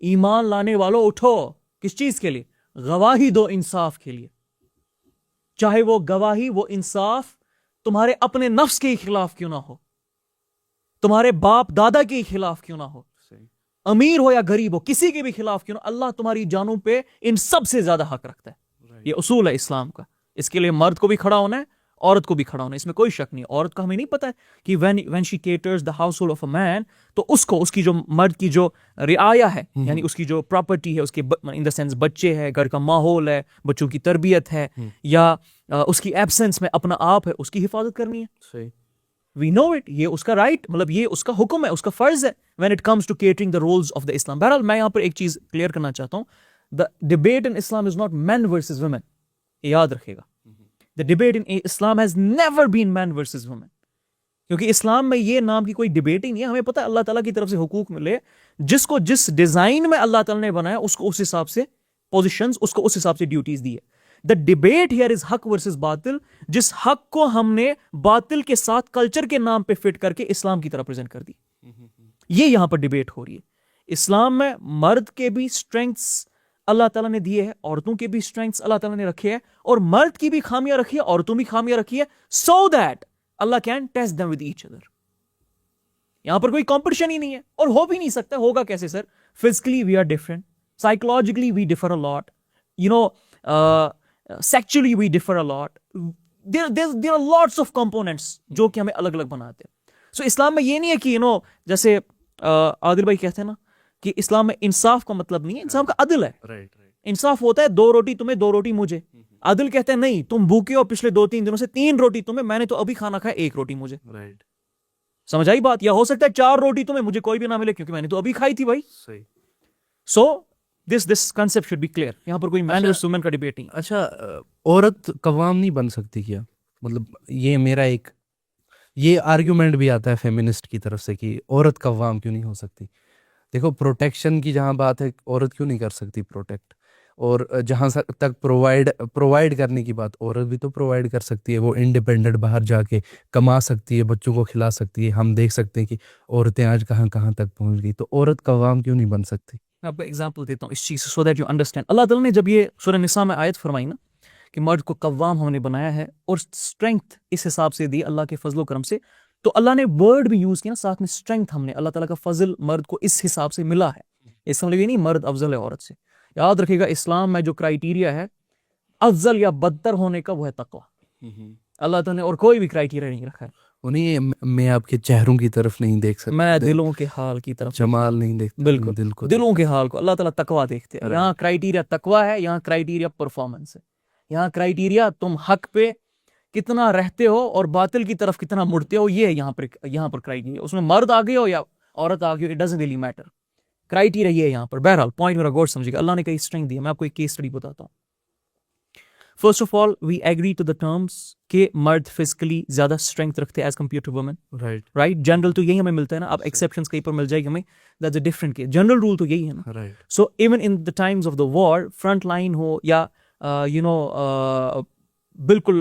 ایمان لانے والو اٹھو. کس چیز کے لیے؟ گواہی دو انصاف کے لیے. چاہے وہ گواہی، وہ انصاف تمہارے اپنے نفس کے خلاف کیوں نہ ہو، تمہارے باپ دادا کے خلاف کیوں نہ ہو، امیر ہو یا غریب ہو، کسی کے بھی خلاف کیوں نہ، اللہ تمہاری جانوں پہ ان سب سے زیادہ حق رکھتا ہے. یہ اصول ہے اسلام کا. اس کے لیے مرد کو بھی کھڑا ہونا ہے، عورت کو بھی کھڑا ہونا ہے، اس میں کوئی شک نہیں. عورت کا ہمیں نہیں پتا ہے کہ when she caters the household of a man، تو اس کو اس کی جو مرد کی جو رعایا ہے، یعنی اس کی جو پراپرٹی ہے، اس کے ان دا سینس بچے ہے، گھر کا ماحول ہے، بچوں کی تربیت ہے، یا اس کی ایبسنس میں اپنا آپ ہے، اس کی حفاظت کرنی ہے. صحیح. We know it، یہ اس کا رائٹ، مطلب یہ اس کا حکم ہے، اس کا فرض ہے when it comes to catering the rules of the Islam. بہرحال میں یہاں پر ایک چیز کلیئر کرنا چاہتا ہوں، the debate in Islam is not men versus women. یاد رکھے گا، the debate in Islam has never been men versus women. کیونکہ اسلام میں یہ نام کی کوئی ڈبیٹ ہی نہیں ہے. ہمیں پتہ ہے اللہ تعالیٰ کی طرف سے حقوق ملے، جس کو جس ڈیزائن میں اللہ تعالیٰ نے بنایا اس کو اس حساب سے پوزیشنز، اس کو اس حساب سے ڈیوٹیز دی ہے. The debate here is حق versus باطل، جس حق کو ہم نے باطل کے ساتھ کلچر کے نام پہ فٹ کر کے اسلام کی طرف پریزنٹ کر دی. یہ یہاں پر ڈیبیٹ ہو رہی ہے. اسلام میں مرد کے بھی اسٹرینگس اللہ تعالیٰ نے دیے ہیں، عورتوں کے بھی اسٹرینگس اللہ تعالیٰ نے رکھے ہیں، اور مرد کی بھی خامیاں رکھی ہے، عورتوں بھی خامیاں رکھی ہے، so that Allah can test them with each other. یہاں پر کوئی کمپٹیشن ہی نہیں ہے، اور ہو بھی نہیں سکتا. ہوگا کیسے سر؟ physically we are different, psychologically we differ a lot, sexually we differ a lot. There are lots of components جو کہ ہمیں الگ الگ بناتے ہیں. So اسلام میں یہ نہیں ہے کہ جیسے عادل بھائی کہتے ہیں نا کہ اسلام میں انصاف کا مطلب نہیں ہے، انصاف کا عدل ہے. انصاف ہوتا ہے 2 روٹی تمہیں 2 روٹی مجھے، عادل کہتے ہیں نہیں تم بھوکے ہو پچھلے 2-3 دنوں سے 3 روٹی تمہیں, میں نے تو ابھی کھانا کھایا 1 روٹی مجھے. رائٹ, سمجھ آئی بات؟ یا ہو سکتا ہے 4 روٹی تمہیں, مجھے کوئی بھی نہ ملے کیونکہ میں نے تو ابھی کھائی تھی بھائی. صحیح. So this concept should be clear. یہاں پر کوئی مین ورسس وومن کا ڈیبیٹ نہیں. اچھا, عورت قوام نہیں بن سکتی کیا؟ مطلب یہ میرا ایک یہ آرگیومنٹ بھی آتا ہے فیمنسٹ کی طرف سے کہ عورت قوام کیوں نہیں ہو سکتی. دیکھو پروٹیکشن کی جہاں بات ہے, عورت کیوں نہیں کر سکتی پروٹیکٹ, اور جہاں تک پرووائڈ کرنے کی بات, عورت بھی تو پرووائڈ کر سکتی ہے. وہ انڈیپینڈنٹ باہر جا کے کما سکتی ہے, بچوں کو کھلا سکتی ہے. ہم دیکھ سکتے ہیں کہ عورتیں آج کہاں کہاں تک پہنچ گئی, تو عورت قوام کیوں نہیں بن سکتی؟ میں آپ کو ایگزامپل دیتا ہوں اس چیز سے سو دیٹ یو انڈرسٹینڈ. اللہ تعالیٰ نے جب یہ سورہ نساء میں آیت فرمائی نا کہ مرد کو قوام ہم نے بنایا ہے اور اسٹرینتھ اس حساب سے دی اللہ کے فضل و کرم سے, تو اللہ نے ورڈ بھی یوز کیا نا ساتھ میں اسٹرینتھ. ہم نے اللہ تعالیٰ کا فضل مرد کو اس حساب سے ملا ہے. اس کا مطلب یہ نہیں مرد افضل ہے عورت سے. یاد رکھے گا اسلام میں جو کرائیٹیریا ہے افضل یا بدتر ہونے کا وہ ہے تقویٰ. اللہ تعالیٰ نے اور کوئی بھی کرائیٹیریا نہیں رکھا ہے. انہیں میں آپ کے چہروں کی طرف نہیں دیکھ سکتا, میں دلوں کے حال کی طرف, جمال نہیں دیکھتا, بالکل دل کو دلوں کے حال کو اللہ تعالیٰ تقویٰ دیکھتے ہیں. یہاں کرائیٹیریا تقویٰ ہے, یہاں کرائیٹیریا پرفارمنس ہے. یہاں کرائیٹیریا تم حق پہ کتنا رہتے ہو اور باطل کی طرف کتنا مڑتے ہو, یہ ہے یہاں پر کرائیٹیریا. اس میں مرد آگے ہو یا عورت آگے ہو, it doesn't really matter. Criteria یہ ہے یہاں پر. بہرحال پوائنٹ میرا غور سمجھے گا. اللہ نے کئی اسٹرینتھ دی ہے. میں آپ کو ایک کیس اسٹڈی بتاتا ہوں. First of all we agree to the terms کہ مرد فزیکلی زیادہ اسٹرینتھ رکھتے ہیں as compare to woman. Right, general تو یہی ہمیں ملتا ہے نا. اب ایکسیپشنس کہیں پر مل جائے گی ہمیں, that's a different case. General rule تو یہی ہے نا. So even in the times of the war, front line ہو یا بالکل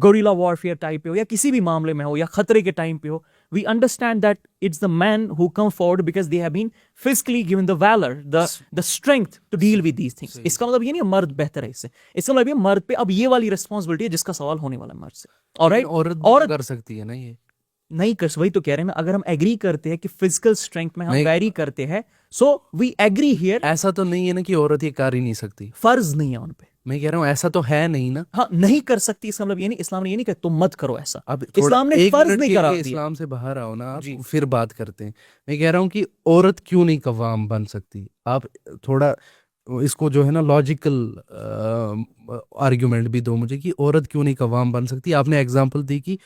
گوریلا وارفیئر ٹائپ پہ ہو یا کسی بھی معاملے میں ہو یا خطرے کے ٹائم پہ ہو, we understand that it's the man who come forward because they have been physically given the valour, the strength to deal with these things. اس کا مطلب یہ نہیں مرد بہتر ہے اس سے, اس کا مطلب یہ مرد پہ اب یہ والی ریسپانسبلٹی ہے جس کا سوال ہونے والا ہے مرد سے. عورت کر سکتی ہے نا, یہ نہیں کر, وہی تو کہہ رہے ہیں. اگر ہم ایگری کرتے ہیں کہ فزیکل اسٹرینتھ میں ہم ویری کرتے ہیں, سو وی ایگری ہیئر. ایسا تو نہیں ہے نا کہ عورت یہ کر ہی نہیں سکتی, فرض نہیں ہے ان پہ. میں کہہ رہا ہوں ایسا تو ہے نہیں نا. ہاں نہیں کر سکتی, اس کا مطلب یہ نہیں, اسلام نے یہ نہیں کہا تم مت کرو ایسا. اب اسلام نے فرض نہیں کرا. اسلام سے باہر آؤ نا آپ, پھر بات کرتے ہیں. میں کہہ رہا ہوں کہ عورت کیوں نہیں قوام بن سکتی. آپ تھوڑا اس کو جو ہے نا لاجیکل آرگیومنٹ بھی دو مجھے کہ عورت کیوں نہیں قوام بن سکتی. آپ نے ایگزامپل دی کہ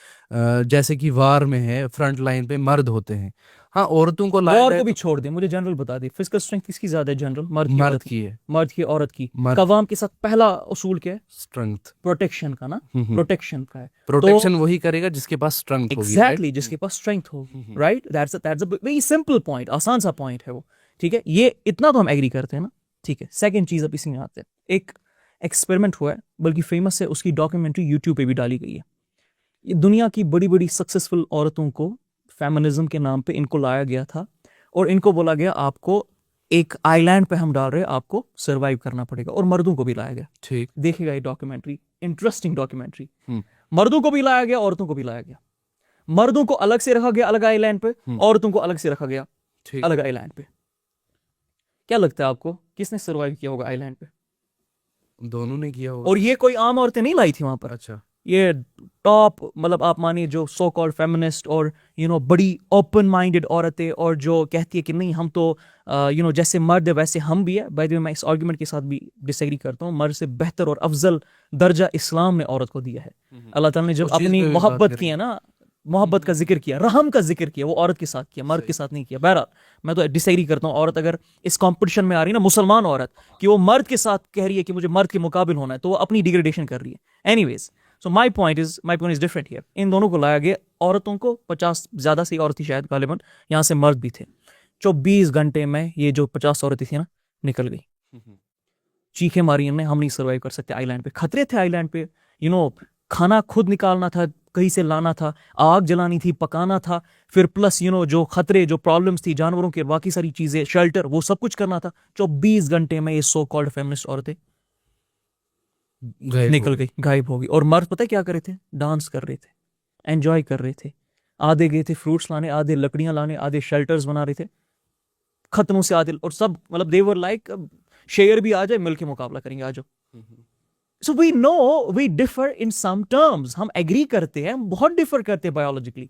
جیسے کہ وار میں ہے, فرنٹ لائن پہ مرد ہوتے ہیں. ہاں عورتوں کو وار کو بھی چھوڑ دیں, مجھے جنرل بتا دیں فزیکل اسٹرینتھ کس کی زیادہ ہے, جنرل مرد کی ہے, مرد کی, عورت کی. قوام کے ساتھ پہلا اصول کیا ہے؟ اسٹرینتھ, پروٹیکشن کا نا, پروٹیکشن کا ہے. پروٹیکشن وہی کرے گا جس کے پاس اسٹرینتھ ہوگی. ایگزیکٹلی, جس کے پاس اسٹرینتھ ہوگی. Right, that's a very simple point, آسان سا پوائنٹ ہے وہ. ٹھیک ہے, یہ اتنا تو ہم ایگری کرتے ہیں نا. ٹھیک ہے, سیکنڈ چیز اب اسی میں آتے ہیں. ایک ایکسپیریمنٹ ہوا ہے, بلکہ فیمس ہے, اس کی ڈاکیومنٹری یوٹیوب پہ بھی ڈالی گئی ہے. یہ دنیا کی بڑی بڑی سکسیسفل عورتوں کو فیمنزم کے نام پہ ان کو لایا گیا تھا اور ان کو بولا گیا آپ کو ایک آئی لینڈ پہ ہم ڈال رہے, آپ کو سروائیو کرنا پڑے گا. اور مردوں کو بھی لایا گیا. ٹھیک, دیکھے گا یہ ڈاکیومنٹری, انٹرسٹنگ ڈاکیومنٹری. مردوں کو بھی لایا گیا, عورتوں کو بھی لایا گیا. مردوں کو الگ سے رکھا گیا الگ آئی لینڈ پہ, عورتوں کو الگ سے رکھا گیا الگ آئی لینڈ پہ. کیا لگتا ہے آپ کو کس نے سروائیو کیا ہوگا آئی لینڈ پہ؟ دونوں نے کیا ہوگا. اور یہ کوئی عام عورتیں نہیں لائی تھی وہاں پر. اچھا, یہ ٹاپ, مطلب آپ مانیے جو سو کالڈ فیمنسٹ اور بڑی اوپن مائنڈیڈ عورتیں, اور جو کہتی ہے کہ نہیں ہم تو جیسے مرد ہے ویسے ہم بھی ہے. بائی دی وے میں اس آرگومنٹ کے ساتھ بھی ڈس ایگری کرتا ہوں. مرد سے بہتر اور افضل درجہ اسلام نے عورت کو دیا ہے. اللہ تعالیٰ نے جب اپنی محبت کی ہے نا, محبت کا ذکر کیا, رحم کا ذکر کیا, وہ عورت کے ساتھ کیا, مرد کے ساتھ نہیں کیا. بہرحال میں تو ڈس ایگری کرتا ہوں. عورت اگر اس کمپٹیشن میں آ رہی ہے نا, مسلمان عورت, کہ وہ مرد کے ساتھ کہہ رہی ہے کہ مجھے مرد کے مقابل ہونا ہے, تو وہ اپنی ڈیگریڈیشن کر رہی ہے. Anyways, so my point is different here. ان دونوں کو لایا گیا, عورتوں کو 50 زیادہ سے عورت تھی شاید غالباً, یہاں سے مرد بھی تھے. 24 گھنٹے میں یہ جو 50 عورتیں تھیں نا نکل گئی. چیخیں ماری انہوں نے, ہم نہیں سروائیو کر سکتے آئی لینڈ پہ. خطرے تھے آئی لینڈ پہ, کھانا خود نکالنا تھا, کہیں سے لانا تھا, آگ جلانی تھی, پکانا تھا, پھر پلس جو خطرے, جو پرابلمس تھی جانوروں کے, باقی ساری چیزیں, شیلٹر, وہ سب کچھ کرنا تھا. 24 گھنٹے میں یہ سو کالڈ فیمنسٹ عورتیں نکل گئی, غائب ہو گئی. اور مرد پتہ کیا کر رہے تھے؟ ڈانس کر رہے تھے, انجوائے کر رہے تھے. آدھے گئے تھے فروٹس لانے, آدھے لکڑیاں لانے, آدھے شیلٹرز بنا رہے تھے ختموں سے آدھے, اور سب مطلب they were like شیر بھی آ جائے مل کے مقابلہ کریں گے, آ جاؤ. So we know we differ in some terms. ہم ایگری کرتے ہیں, ہم بہت ڈفر کرتے ہیں بایولوجیکلی,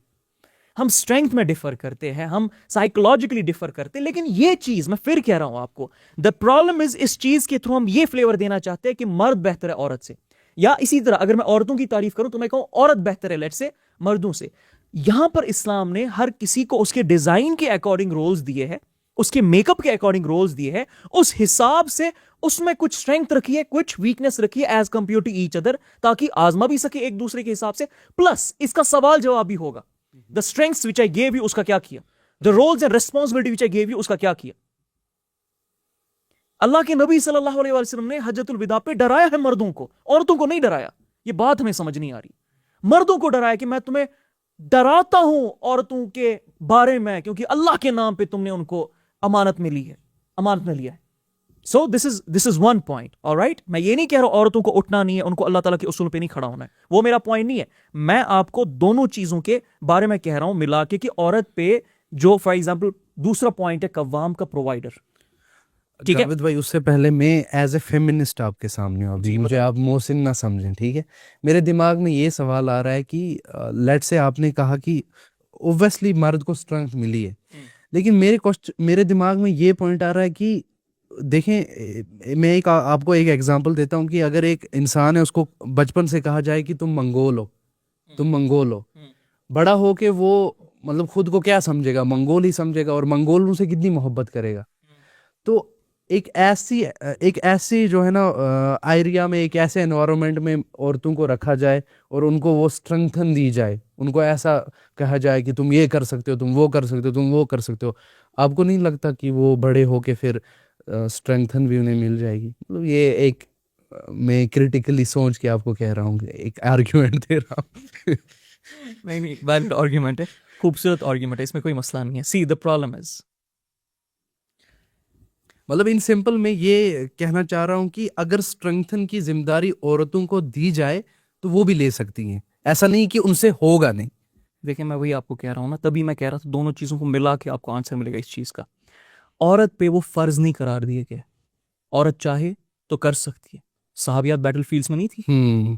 ہم اسٹرینتھ میں ڈفر کرتے ہیں, ہم سائیکولوجیکلی ڈفر کرتے ہیں. لیکن یہ چیز میں پھر کہہ رہا ہوں آپ کو, دا پرابلم از اس چیز کے تھرو ہم یہ فلیور دینا چاہتے ہیں کہ مرد بہتر ہے عورت سے. یا اسی طرح اگر میں عورتوں کی تعریف کروں تو میں کہوں عورت بہتر ہے لیٹ سے مردوں سے. یہاں پر اسلام نے ہر کسی کو اس کے ڈیزائن کے اکارڈنگ رولز دیے ہیں, اس کے میک اپ کے اکارڈنگ رولز دیے ہیں, اس حساب سے اس میں کچھ اسٹرینتھ رکھی ہے, کچھ ویکنس رکھی ہے as compare to each other, تاکہ آزما بھی سکے ایک دوسرے کے حساب سے. پلس اس کا سوال جواب بھی ہوگا, the strengths which I give you اس کا کیا کیا, the rules and responsibility which I give you اس کا کیا کیا. اللہ کے نبی صلی اللہ علیہ وسلم نے حجۃ الوداع پہ ڈرایا ہے مردوں کو, عورتوں کو نہیں ڈرایا. یہ بات ہمیں سمجھ نہیں آ رہی. مردوں کو ڈرایا کہ میں تمہیں ڈراتا ہوں عورتوں کے بارے میں, کیونکہ اللہ کے نام پہ تم نے ان کو امانت میں لی ہے, امانت میں لیا ہے. So this is one point. All right, میں یہ نہیں کہہ رہا عورتوں کو اٹھنا نہیں ہے, ان کو اللہ تعالیٰ کے اصول پہ نہیں کھڑا ہونا ہے, وہ میرا پوائنٹ نہیں ہے. میں آپ کو دونوں چیزوں کے بارے میں کہہ رہا ہوں ملا کے, کہ عورت پہ جو فار ایگزامپل دوسرا پوائنٹ ہے قوام کا پرووائڈر. ٹھیک ہے جاوید بھائی, اس سے پہلے میں ایز اے فیمنسٹ آپ کے سامنے ہوں, ابھی مجھے آپ محسن نہ سمجھیں, ٹھیک ہے. میرے دماغ میں یہ سوال آ رہا ہے کہ لیٹ سے آپ نے کہا کہ اوبویسلی مرد کو اسٹرینتھ ملی ہے, لیکن میرے دماغ میں یہ پوائنٹ آ رہا ہے کہ دیکھیں, میں آپ کو ایک ایگزامپل دیتا ہوں کہ اگر ایک انسان ہے, اس کو بچپن سے کہا جائے کہ تم منگول ہو, تم منگول ہو, بڑا ہو کے وہ مطلب خود کو کیا سمجھے گا, منگول ہی سمجھے گا, اور منگولوں سے کتنی محبت کرے گا. تو ایک ایسی جو ہے نا ایریا میں, ایک ایسے انوائرمنٹ میں عورتوں کو رکھا جائے اور ان کو وہ اسٹرنگتھن دی جائے, ان کو ایسا کہا جائے کہ تم یہ کر سکتے ہو, تم وہ کر سکتے ہو, تم وہ کر سکتے ہو, آپ کو نہیں لگتا کہ وہ بڑے ہو کے پھر اسٹرنگتھن بھی انہیں مل جائے گی؟ مطلب یہ ایک میں کریٹیکلی سوچ کے آپ کو کہہ رہا ہوں, ایک آرگیومنٹ دے رہا ہوں. نہیں, ویلڈ آرگیومنٹ ہے, خوبصورت آرگیومنٹ ہے, اس میں کوئی مسئلہ نہیں ہے. سی دا پرابلم از, مطلب ان سمپل میں یہ کہنا چاہ رہا ہوں کہ اگر اسٹرنگتھن کی ذمہ داری عورتوں کو دی جائے تو وہ بھی لے سکتی ہیں, ایسا نہیں کہ ان سے ہوگا نہیں. دیکھیں میں وہی آپ کو کہہ رہا ہوں نا, تبھی میں کہہ رہا تھا دونوں چیزوں کو ملا کے آپ کو آنسر ملے گا اس چیز کا. عورت پہ وہ فرض نہیں قرار دیے گئے, عورت چاہے تو کر سکتی ہے. صحابیات بیٹل فیلڈز میں نہیں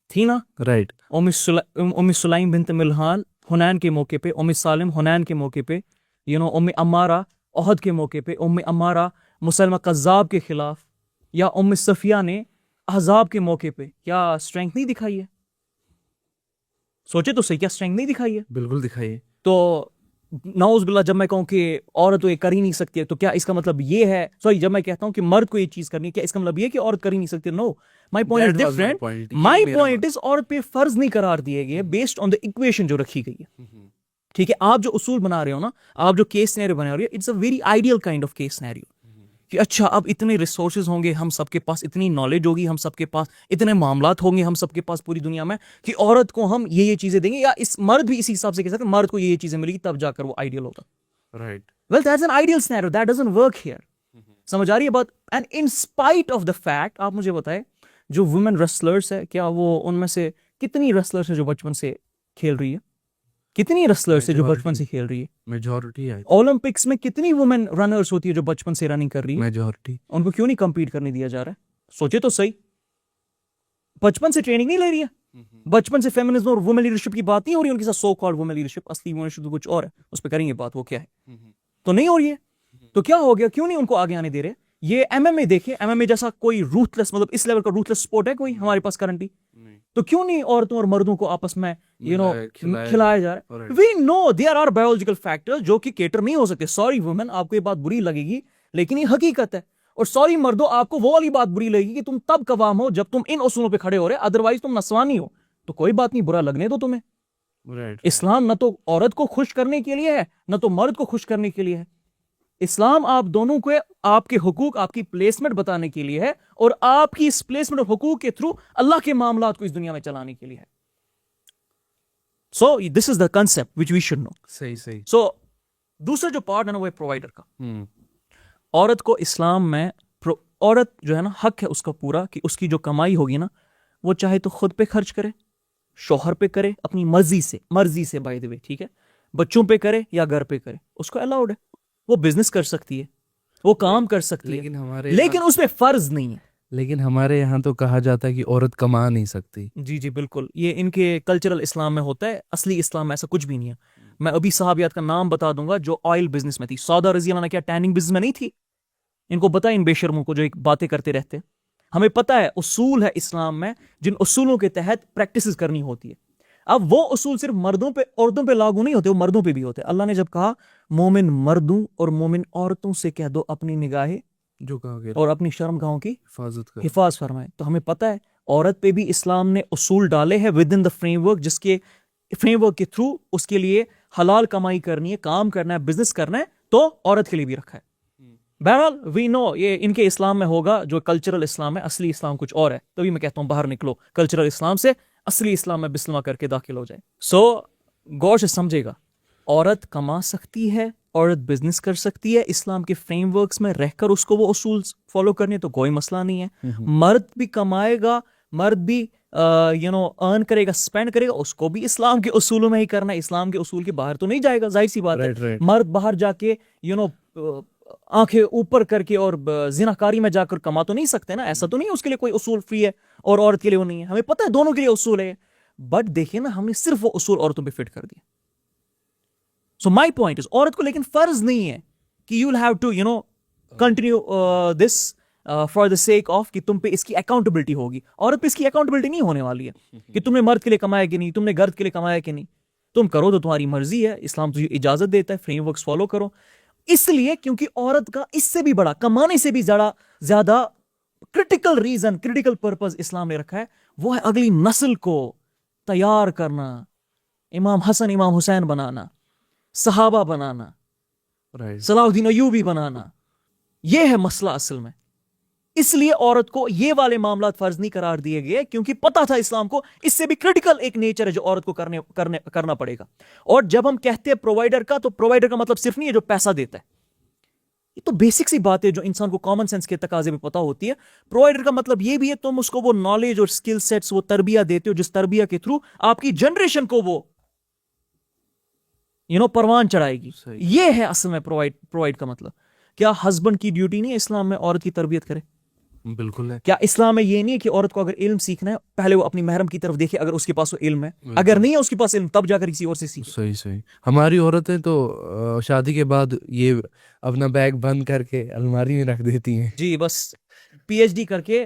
تھی نا, رائٹ. ام سلیم بنت ملحان حنین کے موقع پہ, ام سالم حنین کے موقع پہ, ام امارہ احد کے موقع پہ, ام امارہ مسلمہ قذاب کے خلاف, یا ام صفیہ نے احزاب کے موقع پہ کیا اسٹرینتھ نہیں دکھائی ہے؟ سوچے تو صحیح, کیا اسٹرینتھ نہیں دکھائی ہے؟ بالکل دکھائیے. تو نعوذ باللہ جب میں کہوں کہ عورت تو یہ کر ہی نہیں سکتی ہے, تو کیا اس کا مطلب یہ ہے, سوری جب میں کہتا ہوں کہ مرد کو یہ چیز کرنی ہے, کیا اس کا مطلب یہ کہ عورت کر ہی نہیں سکتی؟ No, my point is different. My point is عورت پہ فرض نہیں قرار دیے گئے بیسڈ آن دا ایکویشن جو رکھی گئی ہے. ٹھیک ہے, آپ جو اصول بنا رہے ہو نا, آپ جو کیس سینیریو بنا رہے ہو, it's a very ideal kind of case scenario, کہ اچھا اب اتنے ریسورسز ہوں گے, ہم سب کے پاس اتنی نالج ہوگی, ہم سب کے پاس اتنے معاملات ہوں گے, ہم سب کے پاس پوری دنیا میں, کہ عورت کو ہم یہ چیزیں دیں گے, یا اس مرد بھی اسی حساب سے کہہ سکتے ہیں مرد کو یہ چیزیں ملے گی, تب جا کر وہ آئیڈیل ہوگا. Right. Well that's an ideal scenario, that doesn't work here. سمجھ آ رہی ہے بات؟ And in spite of the fact, آپ مجھے بتائیں جو وومن ریسلرس ہے, کیا وہ ان میں سے کتنی ریسلرس ہے جو بچپن سے کھیل رہی ہے؟ کتنی ریسلرس ہے جو بچپن سے کھیل رہی ہے؟ میجورٹی ہے. اولمپکس میں کتنی وومن رنرس ہوتی ہے جو بچپن سے رننگ کر رہی ہے؟ میجورٹی. ان کو کیوں نہیں کمپیٹ کرنے دیا جا رہا ہے؟ سوچے تو صحیح, بچپن سے ٹریننگ نہیں لے رہی ہے, بچپن سے فیمنزم اور وومن لیڈرشپ کی بات نہیں ہو رہی ان کے ساتھ, سو کالڈ وومن لیڈرشپ, اصلی وومن لیڈرشپ تو کچھ اور ہے, اس پہ کریں گے بات, وہ کیا ہے, تو نہیں ہو رہی ہے. تو کیا ہو گیا, کیوں نہیں ان کو آگے آنے دے رہے؟ یہ ایم ایم اے دیکھیں, ایم ایم اے جیسا کوئی روتھلیس, مطلب اس لیول کا روتھلیس سپورٹ ہے کوئی ہمارے پاس کرنٹلی؟ تو کیوں نہیں عورتوں اور مردوں کو آپس میں کھلایا جا رہا ہے؟ وی نو دیر آر بایولوجیکل فیکٹر جو کہ کیٹر نہیں ہو سکتے. سوری وومن, آپ کو یہ بات بری لگے گی, لیکن یہ حقیقت ہے. اور سوری مردوں, آپ کو وہ والی بات بری لگے گی کہ تم تب قوام ہو جب تم ان اصولوں پہ کھڑے ہو رہے, ادروائز تم نسوانی ہو. تو کوئی بات نہیں, برا لگنے دو تمہیں. اسلام نہ تو عورت کو خوش کرنے کے لیے ہے, نہ تو مرد کو خوش کرنے کے لیے ہے. اسلام آپ دونوں کو آپ کے حقوق, آپ کی پلیسمنٹ بتانے کے لیے ہے, اور آپ کی اس پلیسمنٹ اور حقوق کے تھرو اللہ کے معاملات کو اس دنیا میں چلانے کے لیے ہے. So this is the concept which we should know. صحیح. سو دوسرا جو پارٹ ہے نا وہ ہے پرووائڈر کا. عورت کو اسلام میں, عورت جو ہے نا حق ہے اس کا پورا کہ اس کی جو کمائی ہوگی نا, وہ چاہے تو خود پہ خرچ کرے, شوہر پہ کرے اپنی مرضی سے بائی دی وے, ٹھیک ہے, بچوں پہ کرے یا گھر پہ کرے, اس کو الاؤڈ ہے. وہ بزنس کر سکتی ہے, وہ کام کر سکتی ہے, لیکن اس میں فرض نہیں ہے. لیکن ہمارے یہاں تو کہا جاتا ہے کہ عورت کما نہیں سکتی. جی بالکل, یہ ان کے کلچرل اسلام میں ہوتا ہے, اصلی اسلام میں ایسا کچھ بھی نہیں ہے. میں ابھی صحابیات کا نام بتا دوں گا جو آئل بزنس میں تھی. سعودہ رضی اللہ عنہ کیا ٹیننگ بزنس میں نہیں تھی؟ ان کو بتا, ان بے شرموں کو جو ایک باتیں کرتے رہتے, ہمیں پتہ ہے اصول ہے اسلام میں جن اصولوں کے تحت پریکٹسز کرنی ہوتی ہے. اب وہ اصول صرف مردوں پہ عورتوں پہ لاگو نہیں ہوتے, وہ مردوں پہ بھی ہوتے. اللہ نے جب کہا مومن مردوں اور مومن عورتوں سے کہہ دو اپنی نگاہیں جو کہا گیا اور اپنی شرم گاہوں کی حفاظت کر. حفاظ فرمائے, تو ہمیں پتہ ہے عورت پہ بھی اسلام نے اصول ڈالے ہیں with in the frame work, جس کے فریم ورک کے تھرو اس کے لیے حلال کمائی کرنی ہے, کام کرنا ہے, بزنس کرنا ہے, تو عورت کے لیے بھی رکھا ہے. بہرحال وی نو یہ ان کے اسلام میں ہوگا جو کلچرل اسلام ہے, اصلی اسلام کچھ اور ہے. تبھی میں کہتا ہوں باہر نکلو کلچرل اسلام سے, اصلی اسلام میں بسمہ کر کے داخل ہو جائے. سو غور سے سمجھے گا, عورت کما سکتی ہے, عورت بزنس کر سکتی ہے, اسلام کے فریم ورکس میں رہ کر اس کو وہ اصول فالو کرنے تو کوئی مسئلہ نہیں ہے. مرد بھی کمائے گا, مرد بھی ارن کرے گا, اسپینڈ کرے گا, اس کو بھی اسلام کے اصولوں میں ہی کرنا ہے, اسلام کے اصول کے باہر تو نہیں جائے گا. ظاہر سی بات ہے مرد باہر جا کے آنکھیں اوپر کر کے اور زناکاری میں جا کر کما تو نہیں سکتے نا, ایسا تو نہیں اس کے لیے کوئی اصول فری ہے اور عورت کے لیے وہ نہیں ہے. ہمیں پتہ ہے دونوں کے لیے اصول ہے, بٹ دیکھیں نا ہم نے صرف وہ اصول عورتوں پہ فٹ کر دیا. سو مائی پوائنٹ از عورت کو لیکن فرض نہیں ہے کہ you will have to continue this for the sake of کہ تم پہ اس کی اکاؤنٹیبلٹی ہوگی. عورت پہ اس کی اکاؤنٹیبلٹی نہیں ہونے والی ہے کہ تم نے مرد کے لیے کمایا کہ نہیں, تم نے گھر کے لیے کمایا کہ نہیں. تم کرو تو تمہاری مرضی ہے, اسلام تجھے اجازت دیتا ہے, فریم ورکس فالو کرو. اس لیے کیونکہ عورت کا اس سے بھی بڑا, کمانے سے بھی زیادہ کرٹیکل ریزن, کرٹیکل پرپز اسلام نے رکھا ہے, وہ ہے اگلی نسل کو تیار کرنا, امام حسن امام حسین بنانا, صحابہ بنانا, صلاح الدین ایوبی بنانا. یہ ہے مسئلہ اصل میں. اس لیے عورت کو یہ والے معاملات فرض نہیں قرار دیے گئے کیونکہ پتہ تھا اسلام کو اس سے بھی کرٹیکل ایک نیچر ہے جو عورت کو کرنا پڑے گا. اور جب ہم کہتے ہیں پرووائڈر کا, تو پرووائڈر کا مطلب صرف نہیں ہے جو پیسہ دیتا ہے. یہ تو بیسک سی بات ہے جو انسان کو کامن سینس کے تقاضے میں پتہ ہوتی ہے. پرووائڈر کا مطلب یہ بھی ہے تم اس کو وہ نالج اور اسکل سیٹس, وہ تربیت دیتے ہو جس تربیت کے تھرو آپ کی جنریشن کو وہ پروان چڑھائے گی. یہ ہے اصل میں پرووائڈ کا مطلب. کیا ہسبینڈ کی ڈیوٹی نہیں ہے اسلام میں عورت کی تربیت کرے؟ بالکل ہے. کیا اسلام میں یہ نہیں ہے کہ عورت کو اگر علم سیکھنا ہے پہلے وہ اپنی محرم کی طرف دیکھے, اگر اس کے پاس وہ علم ہے, اگر نہیں ہے اس کے پاس علم تب جا کر کسی اور سے سیکھے. صحیح. ہماری عورتیں تو شادی کے بعد یہ اپنا بیگ بند کر کے الماری میں رکھ دیتی ہیں. جی بس پی ایچ ڈی کر کے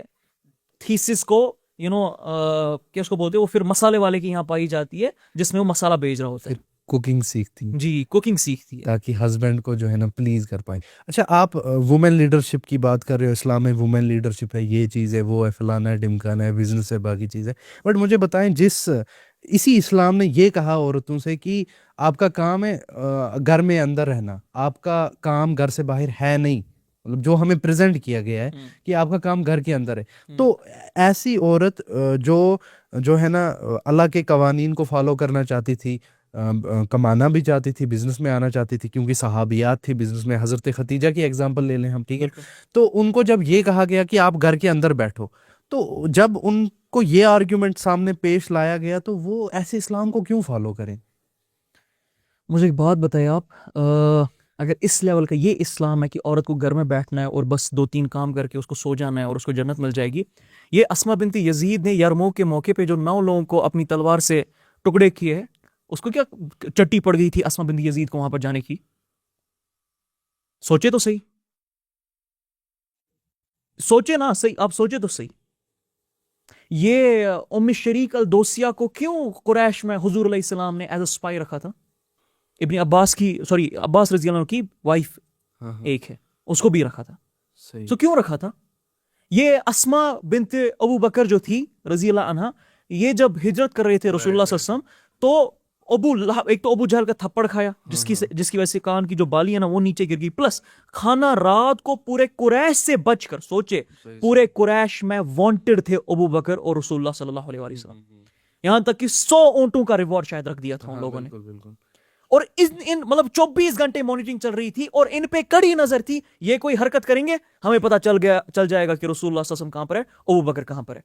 تھیسس کو کیا اس کو بولتے ہیں, وہ پھر مسالے والے کی یہاں پائی جاتی ہے جس میں وہ مسالہ بھیج رہا ہوتا ہے. کوکنگ سیکھتی ہیں. جی کوکنگ سیکھتی ہے تاکہ ہسبینڈ کو جو ہے نا پلیز کر پائیں. اچھا, آپ وومن لیڈرشپ کی بات کر رہے ہو, اسلام میں وومن لیڈرشپ ہے, یہ چیز ہے, وہ ہے, فلانا ہے, ڈمکانا ہے, بزنس ہے, باقی چیز ہے. بٹ مجھے بتائیں, اسی اسلام نے یہ کہا عورتوں سے کہ آپ کا کام ہے گھر میں اندر رہنا, آپ کا کام گھر سے باہر ہے نہیں, مطلب جو ہمیں پریزنٹ کیا گیا ہے کہ آپ کا کام گھر کے اندر ہے. تو ایسی عورت جو ہے نا اللہ کے قوانین کو فالو کرنا چاہتی تھی, کمانا بھی چاہتی تھی, بزنس میں آنا چاہتی تھی, کیونکہ صحابیات تھی بزنس میں, حضرت خدیجہ کی ایگزامپل لے لیں ہم, ٹھیک ہے, تو ان کو جب یہ کہا گیا کہ آپ گھر کے اندر بیٹھو, تو جب ان کو یہ آرگیومنٹ سامنے پیش لایا گیا تو وہ ایسے اسلام کو کیوں فالو کریں؟ مجھے ایک بات بتائیں آپ, اگر اس لیول کا یہ اسلام ہے کہ عورت کو گھر میں بیٹھنا ہے اور بس 2-3 کام کر کے اس کو سو جانا ہے اور اس کو جنت مل جائے گی, یہ اسما بنت یزید نے یرموک کے موقع پہ جو 9 لوگوں کو اپنی تلوار سے ٹکڑے کیے ہیں, اس کو کیا چٹی پڑ گئی تھی اسما بنت یزید کو وہاں پر جانے کی؟ سوچے تو صحیح, سوچے نا صحیح, آپ سوچے تو صحیح. یہ ام شریک الدوسیہ کو کیوں قریش میں حضور علیہ السلام نے ایز اے اسپائی رکھا تھا؟ ابن عباس رضی اللہ عنہ کی وائف ایک ہے, اس کو بھی رکھا تھا. تو کیوں رکھا تھا؟ یہ اسما بنت ابو بکر جو تھی رضی اللہ عنہ, یہ جب ہجرت کر رہے تھے رسول اللہ صلی اللہ علیہ وسلم, تو ایک تو ابو جہل کا تھپڑ کھایا جس کی وجہ سے کان کی جو بالی ہے نا وہ نیچے گر گئی, پلس کھانا رات کو پورے قریش سے بچ کر, سوچے پورے قریش میں وانٹڈ تھے ابو بکر اور رسول اللہ صلی اللہ علیہ وسلم, یہاں تک کہ 100 اونٹوں کا ریوارڈ شاید رکھ دیا تھا ان لوگوں نے. اور مطلب 24 گھنٹے مانیٹرنگ چل رہی تھی اور ان پہ کڑی نظر تھی, یہ کوئی حرکت کریں گے ہمیں پتا چل جائے گا کہ رسول اللہ صلی اللہ علیہ وسلم کہاں پر ہے, ابو بکر کہاں پر ہے.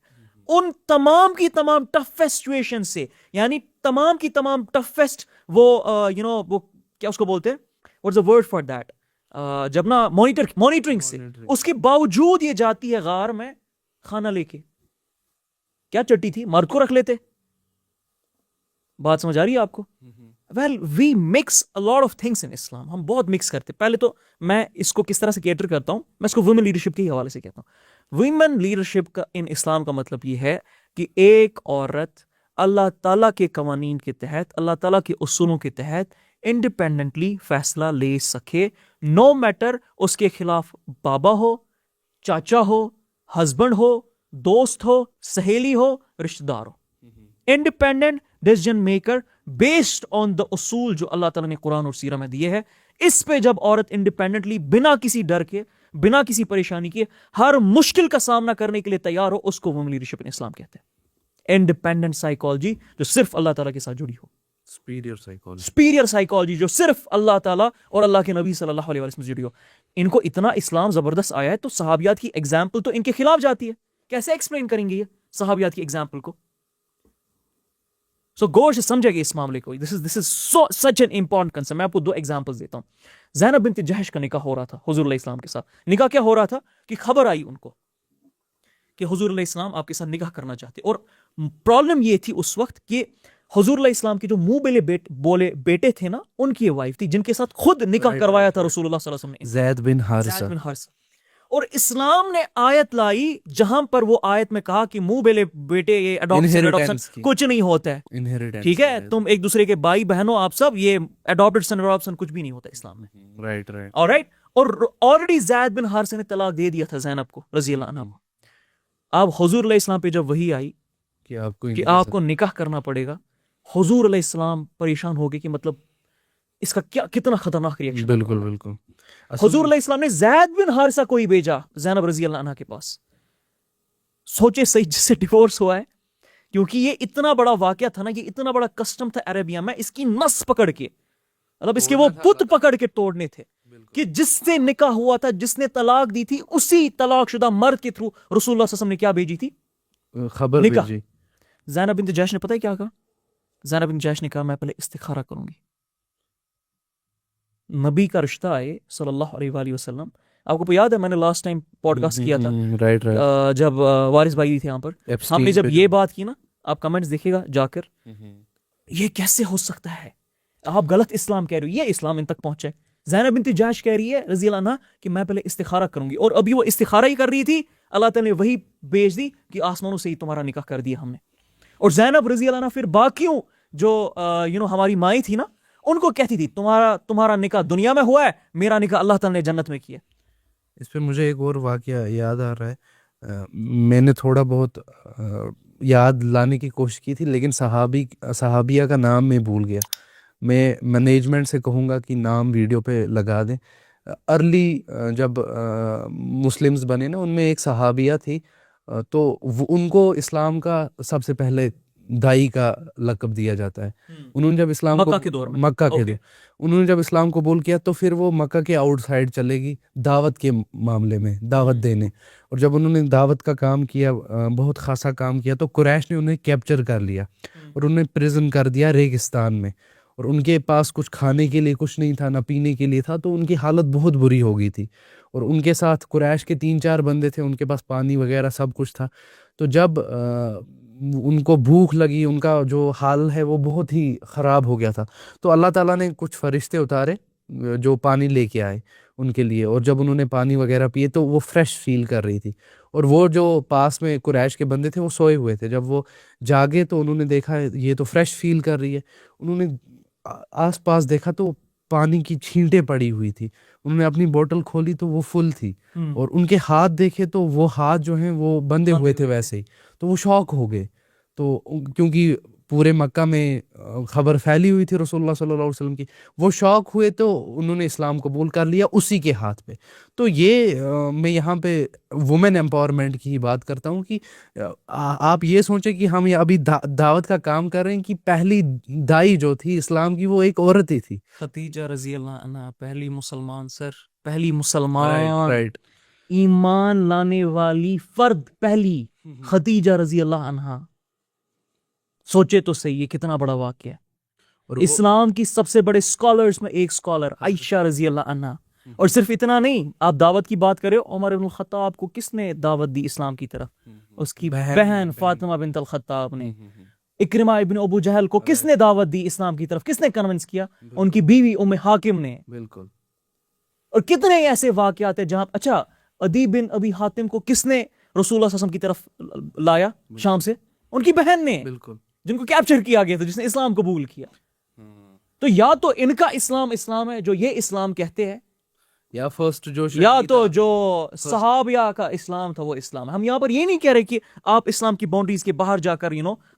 ان تمام کی تمام ٹفیسٹ سچویشن سے, یعنی تمام کی تمام ٹفیسٹ وہ کیا اس کو بولتے ہیں, what's the word for that, جب نا مانیٹرنگ سے, اس کے باوجود یہ جاتی ہے غار میں کھانا لے کے. کیا چٹی تھی, مرد کو رکھ لیتے. بات سمجھ آ رہی ہے آپ کو؟ Well we mix a lot of things in Islam, ہم بہت مکس کرتے. پہلے تو میں اس کو کس طرح سے کیٹر کرتا ہوں, میں اس کو وومن لیڈرشپ کے حوالے سے کہتا ہوں. ویمن لیڈرشپ کا ان اسلام کا مطلب یہ ہے کہ ایک عورت اللہ تعالیٰ کے قوانین کے تحت، اللہ تعالیٰ کے اصولوں کے تحت انڈیپینڈنٹلی فیصلہ لے سکے، نو میٹر اس کے خلاف بابا ہو، چاچا ہو، ہسبینڈ ہو، دوست ہو، سہیلی ہو، رشتہ دار ہو، independent decision maker based on the اصول جو اللہ تعالیٰ نے قرآن اور سیرہ میں دیے ہے. اس پہ جب عورت انڈیپینڈنٹلی بنا کسی ڈر کے، بنا کسی پریشانی کے، ہر مشکل کا سامنا کرنے کے لیے تیار ہو، اس کو وومن لیڈرشپ ان اسلام کہتے ہیں. انڈیپینڈنٹ سائیکالوجی جو صرف اللہ تعالیٰ کے ساتھ جڑی ہو، سپیریئر سائیکالوجی جو صرف اللہ تعالیٰ اور اللہ کے نبی صلی اللہ علیہ وسلم سے جڑی ہو. ان کو اتنا اسلام زبردست آیا ہے تو صحابیات کی ایگزامپل تو ان کے خلاف جاتی ہے. کیسے ایکسپلین کریں گے یہ صحابیات کی ایگزامپل کو؟ سو غور سے سمجھے گا اس معاملے کو. دس از سچ این امپورٹنٹ کنسرن. میں آپ کو 2 ایگزامپلز دیتا ہوں. زینب بنت جہش کا نکاح ہو رہا تھا حضور علیہ السلام کے ساتھ. نکاح کیا ہو رہا تھا کہ خبر آئی ان کو کہ حضور علیہ السلام آپ کے ساتھ نکاح کرنا چاہتے، اور پرابلم یہ تھی اس وقت کہ حضور علیہ السلام کے جو منہ بولے بیٹے تھے نا، ان کی وائف تھی جن کے ساتھ خود نکاح کروایا تھا رسول اللہ صلی اللہ علیہ وسلم نے، زید بن حارثہ. اور اسلام نے آیت لائی جہاں پر وہ آیت میں کہا کہ منہ بولے بیٹے یہ اڈاپشن کچھ نہیں ہوتا ہے، ٹھیک ہے، تم ایک دوسرے کے بھائی بہنوں، آپ سب، یہ اڈاپٹڈ سن اڈاپشن کچھ بھی نہیں ہوتا اسلام میں. Right all right. اور آلریڈی زید بن حارثہ نے طلاق دے دیا تھا زینب کو رضی اللہ عنہ. اب حضور علیہ السلام پہ جب وہی آئی کہ آپ کو نکاح کرنا پڑے گا، حضور علیہ السلام پریشان ہو گئے کہ مطلب اس کا کتنا خطرناک ریئیکشن. بالکل. حضور علیہ السلام نے زید بن حارثہ کو ہی بھیجا زینب رضی اللہ عنہ کے پاس. سوچے صحیح، جس سے ڈیورس ہوا ہے، کیونکہ یہ اتنا بڑا واقعہ تھا نا، یہ اتنا بڑا کسٹم تھا عربیہ میں، اس کی نس پکڑ کے، مطلب اس کے وہ پت پکڑ کے توڑنے تھے کہ جس سے نکاح ہوا تھا، جس نے طلاق دی تھی، اسی طلاق شدہ مرد کے تھرو رسول اللہ صلی اللہ علیہ وسلم نے کیا بھیجی تھی؟ خبر بھیجی. زینب بنت جہش نے پتہ ہے کیا کہا؟ زینب بنت جہش نے کہا میں پہلے استخارہ کروں گی. نبی کا رشتہ آئے صلی اللہ علیہ وآلہ وسلم. آپ کو یاد ہے میں نے لاسٹ ٹائم پوڈ کاسٹ کیا تھا جب وارث بھائی تھے یہاں پر، ہم نے جب یہ بات کی نا، آپ کمنٹس دیکھیے گا جا کر، یہ کیسے ہو سکتا ہے، آپ غلط اسلام کہہ رہے ہو، یہ اسلام ان تک پہنچا ہے. زینب بنت جہش کہہ رہی ہے رضی اللہ عنہ کہ میں پہلے استخارہ کروں گی، اور ابھی وہ استخارہ ہی کر رہی تھی، اللہ تعالیٰ نے وہی بھیج دی کہ آسمانوں سے ہی تمہارا نکاح کر دیا ہم نے. اور زینب رضی اللہ عنہ پھر باقیوں جو ہماری مائیں تھی نا، ان کو کہتی تھی تمہارا نکاح دنیا میں ہوا ہے، میرا نکاح اللہ تعالیٰ نے جنت میں کیا. اس پہ مجھے ایک اور واقعہ یاد آ رہا ہے. میں نے تھوڑا بہت یاد لانے کی کوشش کی تھی، لیکن صحابیہ کا نام میں بھول گیا. میں مینجمنٹ سے کہوں گا کہ نام ویڈیو پہ لگا دیں. ارلی جب مسلمز بنے نا، ان میں ایک صحابیہ تھی، تو ان کو اسلام کا سب سے پہلے دائی کا لقب دیا جاتا ہے. انہوں نے جب اسلام مکہ کے دور میں، انہوں نے جب اسلام قبول کیا تو پھر وہ مکہ کے آؤٹ سائڈ چلے گی دعوت کے معاملے میں، دعوت دینے. اور جب انہوں نے دعوت کا کام کیا، بہت خاصا کام کیا، تو قریش نے انہیں کیپچر کر لیا اور انہیں پریزن کر دیا ریگستان میں. اور ان کے پاس کچھ کھانے کے لیے کچھ نہیں تھا، نہ پینے کے لیے تھا، تو ان کی حالت بہت بری ہو گئی تھی. اور ان کے ساتھ قریش کے 3-4 بندے تھے، ان کے پاس پانی وغیرہ سب کچھ تھا. تو جب ان کو بھوک لگی، ان کا جو حال ہے وہ بہت ہی خراب ہو گیا تھا، تو اللہ تعالیٰ نے کچھ فرشتے اتارے جو پانی لے کے آئے ان کے لیے. اور جب انہوں نے پانی وغیرہ پیے تو وہ فریش فیل کر رہی تھی. اور وہ جو پاس میں قریش کے بندے تھے وہ سوئے ہوئے تھے. جب وہ جاگے تو انہوں نے دیکھا یہ تو فریش فیل کر رہی ہے. انہوں نے آس پاس دیکھا تو پانی کی چھینٹیں پڑی ہوئی تھی. انہوں نے اپنی بوٹل کھولی تو وہ فل تھی، اور ان کے ہاتھ دیکھے تو وہ ہاتھ جو ہیں وہ بندھے ہوئے تھے ویسے ہی. تو وہ شوق ہو گئے. تو کیونکہ پورے مکہ میں خبر پھیلی ہوئی تھی رسول اللہ صلی اللہ علیہ وسلم کی، وہ شوق ہوئے تو انہوں نے اسلام قبول کر لیا اسی کے ہاتھ پہ. تو یہ میں یہاں پہ وومن امپاورمنٹ کی بات کرتا ہوں کہ آپ یہ سوچیں کہ ہم یہ ابھی دعوت کا کام کر رہے ہیں کہ پہلی دائی جو تھی اسلام کی وہ ایک عورت ہی تھی، خدیجہ رضی اللہ عنہ، پہلی مسلمان ایمان لانے والی فرد، پہلی خدیجہ رضی اللہ عنہ. سوچے تو صحیح یہ کتنا بڑا واقعہ ہے. اور اسلام کی سب سے بڑے اسکالرز میں ایک اسکالر عائشہ رضی اللہ عنہ. اور صرف اتنا نہیں، آپ دعوت کی بات کرے، عمر بن الخطاب کو کس نے دعوت دی اسلام کی طرف؟ اس کی بہن فاطمہ بنت الخطاب نے. اکرمہ ابن ابو جہل کو کس نے دعوت دی اسلام کی طرف؟ کس نے کنونس کیا؟ ان کی بیوی ام حاکم نے. بالکل. اور کتنے ایسے واقعات ہیں جہاں، اچھا، عدی بن ابی حاتم کو کس نے رسول اللہ صلی اللہ علیہ وسلم کی طرف لایا شام سے؟ ان کی بہن نے، بالکل، جن کو کیپچر کیا گیا تھا، جس نے اسلام قبول کیا. تو یا تو ان کا اسلام ہے جو یہ اسلام کہتے ہیں، یا فرسٹ جو یا تو جو صحابہ کا اسلام تھا وہ اسلام ہے. ہم یہاں پر یہ نہیں کہہ رہے کہ آپ اسلام کی باؤنڈریز کے باہر جا کر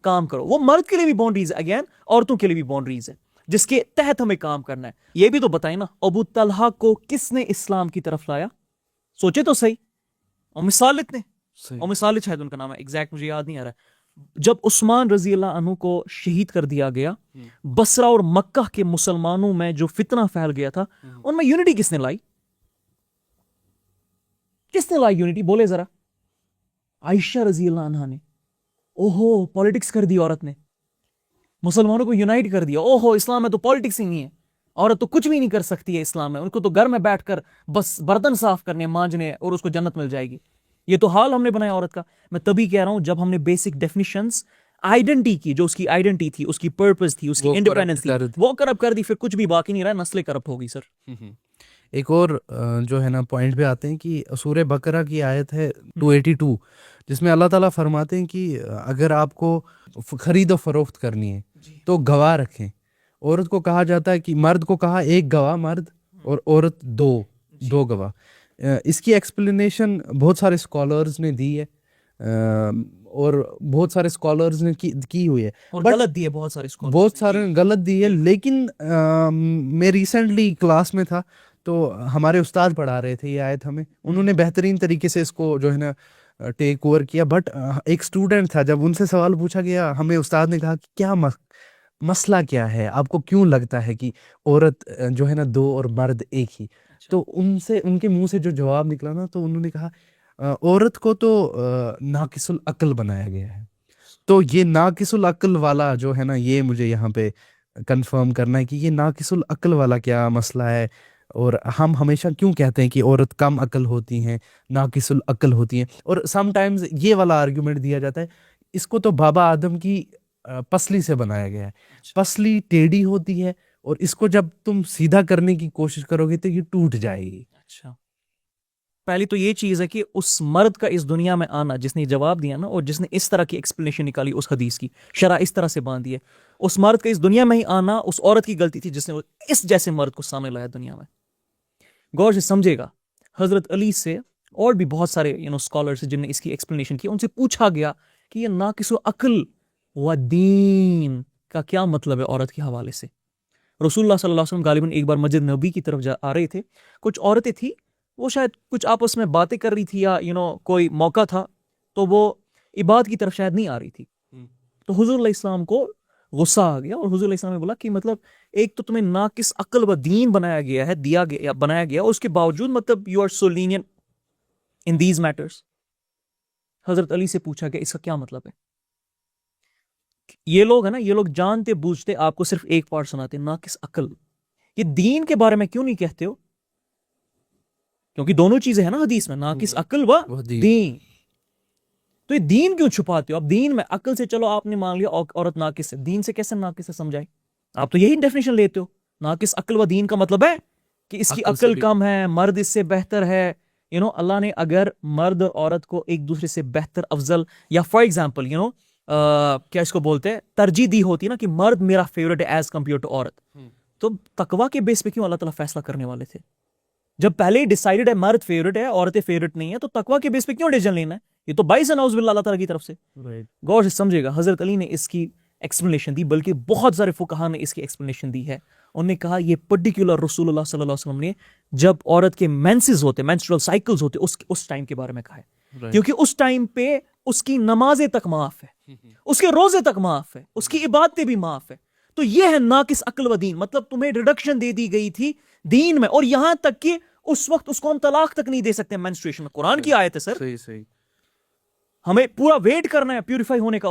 کام کرو. وہ مرد کے لیے بھی باؤنڈریز ہے، اگین عورتوں کے لیے بھی باؤنڈریز ہے جس کے تحت ہمیں کام کرنا ہے. یہ بھی تو بتائیں نا، ابو طلحہ کو کس نے اسلام کی طرف لایا؟ سوچے تو صحیح. ام سالت نے، ام سالت شاید ان کا نام ہے، ایگزیکٹ مجھے یاد نہیں آ رہا ہے. جب عثمان رضی اللہ عنہ کو شہید کر دیا گیا، بصرہ اور مکہ کے مسلمانوں میں جو فتنہ پھیل گیا تھا، ان میں یونٹی کس نے لائی؟ کس نے لائی یونٹی؟ بولے ذرا. عائشہ رضی اللہ عنہ نے. اوہو پالیٹکس کر دی عورت نے، مسلمانوں کو یونائٹ کر دیا. اوہو اسلام میں تو پالیٹکس ہی نہیں ہے، عورت تو کچھ بھی نہیں کر سکتی ہے اسلام میں، ان کو تو گھر میں بیٹھ کر بس برتن صاف کرنے مانجنے اور اس کو جنت مل جائے گی. یہ تو حال ہم نے بنایا عورت کا. میں تبھی کہہ رہا ہوں جب ہم نے بیسک ڈیفینیشنز آئیڈینٹی کی، جو اس کی آئیڈینٹی تھی، اس کی پرپز تھی، اس کی انڈیپینڈنس تھی، وہ کرپٹ کر دی، پھر کچھ بھی باقی نہیں رہا، نسلیں کرپٹ ہوگی. سر ایک اور جو ہے نا پوائنٹ پہ آتے ہیں کہ سورہ بقرہ کی آیت ہے 282، جس میں اللہ تعالیٰ فرماتے ہیں کہ اگر آپ کو خرید و فروخت کرنی ہے تو گواہ رکھیں. عورت کو کہا جاتا ہے کہ مرد کو کہا ایک گواہ مرد اور عورت دو گواہ. اس کی ایکسپلینیشن بہت سارے اسکالرز نے دی ہے اور بہت سارے اسکالرز نے کی ہوئی ہے، غلط دی ہے، بہت سارے غلط دی ہے. لیکن میں ریسنٹلی کلاس میں تھا تو ہمارے استاد پڑھا رہے تھے یہ آیت ہمیں، انہوں نے بہترین طریقے سے اس کو جو ہے نا ٹیک اوور کیا. بٹ ایک اسٹوڈنٹ تھا، جب ان سے سوال پوچھا گیا، ہمیں استاد نے کہا کہ کیا مسئلہ کیا ہے، آپ کو کیوں لگتا ہے کہ عورت جو ہے نا دو اور مرد ایک ہی؟ تو ان کے منہ سے جو جواب نکلا نا، تو انہوں نے کہا عورت کو تو ناقص العقل بنایا گیا ہے. تو یہ ناقص العقل والا جو ہے نا، یہ مجھے یہاں پہ کنفرم کرنا ہے کہ یہ ناقص العقل والا کیا مسئلہ ہے، اور ہم ہمیشہ کیوں کہتے ہیں کہ عورت کم عقل ہوتی ہیں، ناقص العقل ہوتی ہیں. اور سم ٹائمز یہ والا آرگیومنٹ دیا جاتا ہے، اس کو تو بابا آدم کی پسلی سے بنایا گیا ہے، پسلی ٹیڑھی ہوتی ہے اور اس کو جب تم سیدھا کرنے کی کوشش کرو گے تو یہ ٹوٹ جائے گی. اچھا، پہلی تو یہ چیز ہے کہ اس مرد کا اس دنیا میں آنا، جس نے جواب دیا نا اور جس نے اس طرح کی ایکسپلینیشن نکالی اس حدیث کی، شرح اس طرح سے باندھی ہے، اس مرد کا اس دنیا میں ہی آنا اس عورت کی غلطی تھی جس نے اس جیسے مرد کو سامنے لایا دنیا میں. غور سے سمجھے گا. حضرت علی سے اور بھی بہت سارے اسکالرز جن نے اس کی ایکسپلینیشن کی، ان سے پوچھا گیا کہ یہ ناقص عقل و دین کا کیا مطلب ہے عورت کے حوالے سے. رسول اللہ صلی اللہ علیہ وسلم غالباً ایک بار مسجد نبی کی طرف آ رہے تھے، کچھ عورتیں تھیں، وہ شاید کچھ آپس میں باتیں کر رہی تھی، یا کوئی موقع تھا تو وہ عبادت کی طرف شاید نہیں آ رہی تھی. تو حضور علیہ السلام کو غصہ آ گیا، اور حضور علیہ السلام نے بولا کہ مطلب ایک تو تمہیں ناقص عقل و دین بنایا گیا ہے، بنایا گیا، اور اس کے باوجود مطلب you are so lenient in these matters. Hazrat Ali سے پوچھا کہ اس کا کیا مطلب ہے. یہ لوگ ہے نا، یہ لوگ جانتے بوجھتے آپ کو صرف ایک پارٹ سناتے ہیں، ناقص عقل. یہ دین کے بارے میں کیوں نہیں کہتے ہو؟ کیونکہ دونوں چیزیں ہیں نا حدیث میں، ناقص عقل و دین. تو یہ دین کیوں چھپاتے ہو؟ اب دین میں عقل سے چلو آپ نے مان لیا عورت ناقص ہے، دین سے کیسے ناقص ہے سمجھائے؟ آپ تو یہی ڈیفینیشن لیتے ہو. ناقص عقل و دین کا مطلب ہے کہ اس کی عقل کم ہے، مرد اس سے بہتر ہے. اللہ نے اگر مرد اور عورت کو ایک دوسرے سے بہتر، افضل، یا فار ایگزامپل کیا اس کو بولتے ہیں، ترجیح دی ہوتی نا کہ مرد میرا فیوریٹ ہے ایز کمپیئر ٹو عورت، تو تقویٰ کے بیس پہ کیوں اللہ تعالیٰ فیصلہ کرنے والے تھے؟ جب پہلے ہی ڈیسائیڈڈ ہے مرد فیوریٹ ہے، عورتیں فیوریٹ نہیں ہے، تو تقویٰ کے بیس پہ کیوں ڈیسیژن لینا ہے؟ یہ تو باعث نعوذ باللہ اللہ تعالیٰ کی طرف سے. غور سے سمجھے گا. حضرت علی نے اس کی ایکسپلینیشن دی، بلکہ بہت سارے فقہاء نے اس کی ایکسپلینیشن دی ہے. انہوں نے کہا یہ پرٹیکولر رسول اللہ صلی اللہ علیہ وسلم نے جب عورت کے مینسز ہوتے، مینسٹرل سائیکلز ہوتے، اس ٹائم کے بارے میں کہا ہے. کیونکہ اس ٹائم پہ اس کی نمازیں تک معاف ہے، اس کے روزے تک معاف ہے، اس کی عبادتیں بھی معاف ہے. تو یہ ہے ناقص عقل و دین. مطلب تمہیں ریڈکشن دے دی گئی تھی دین میں، اور یہاں تک کہ اس وقت اس کو ہم طلاق تک نہیں دے سکتے مینسٹریشن میں. قرآن کی آیت ہے سر. صحیح. ہمیں پورا ویٹ کرنا ہے پیوریفائی ہونے کا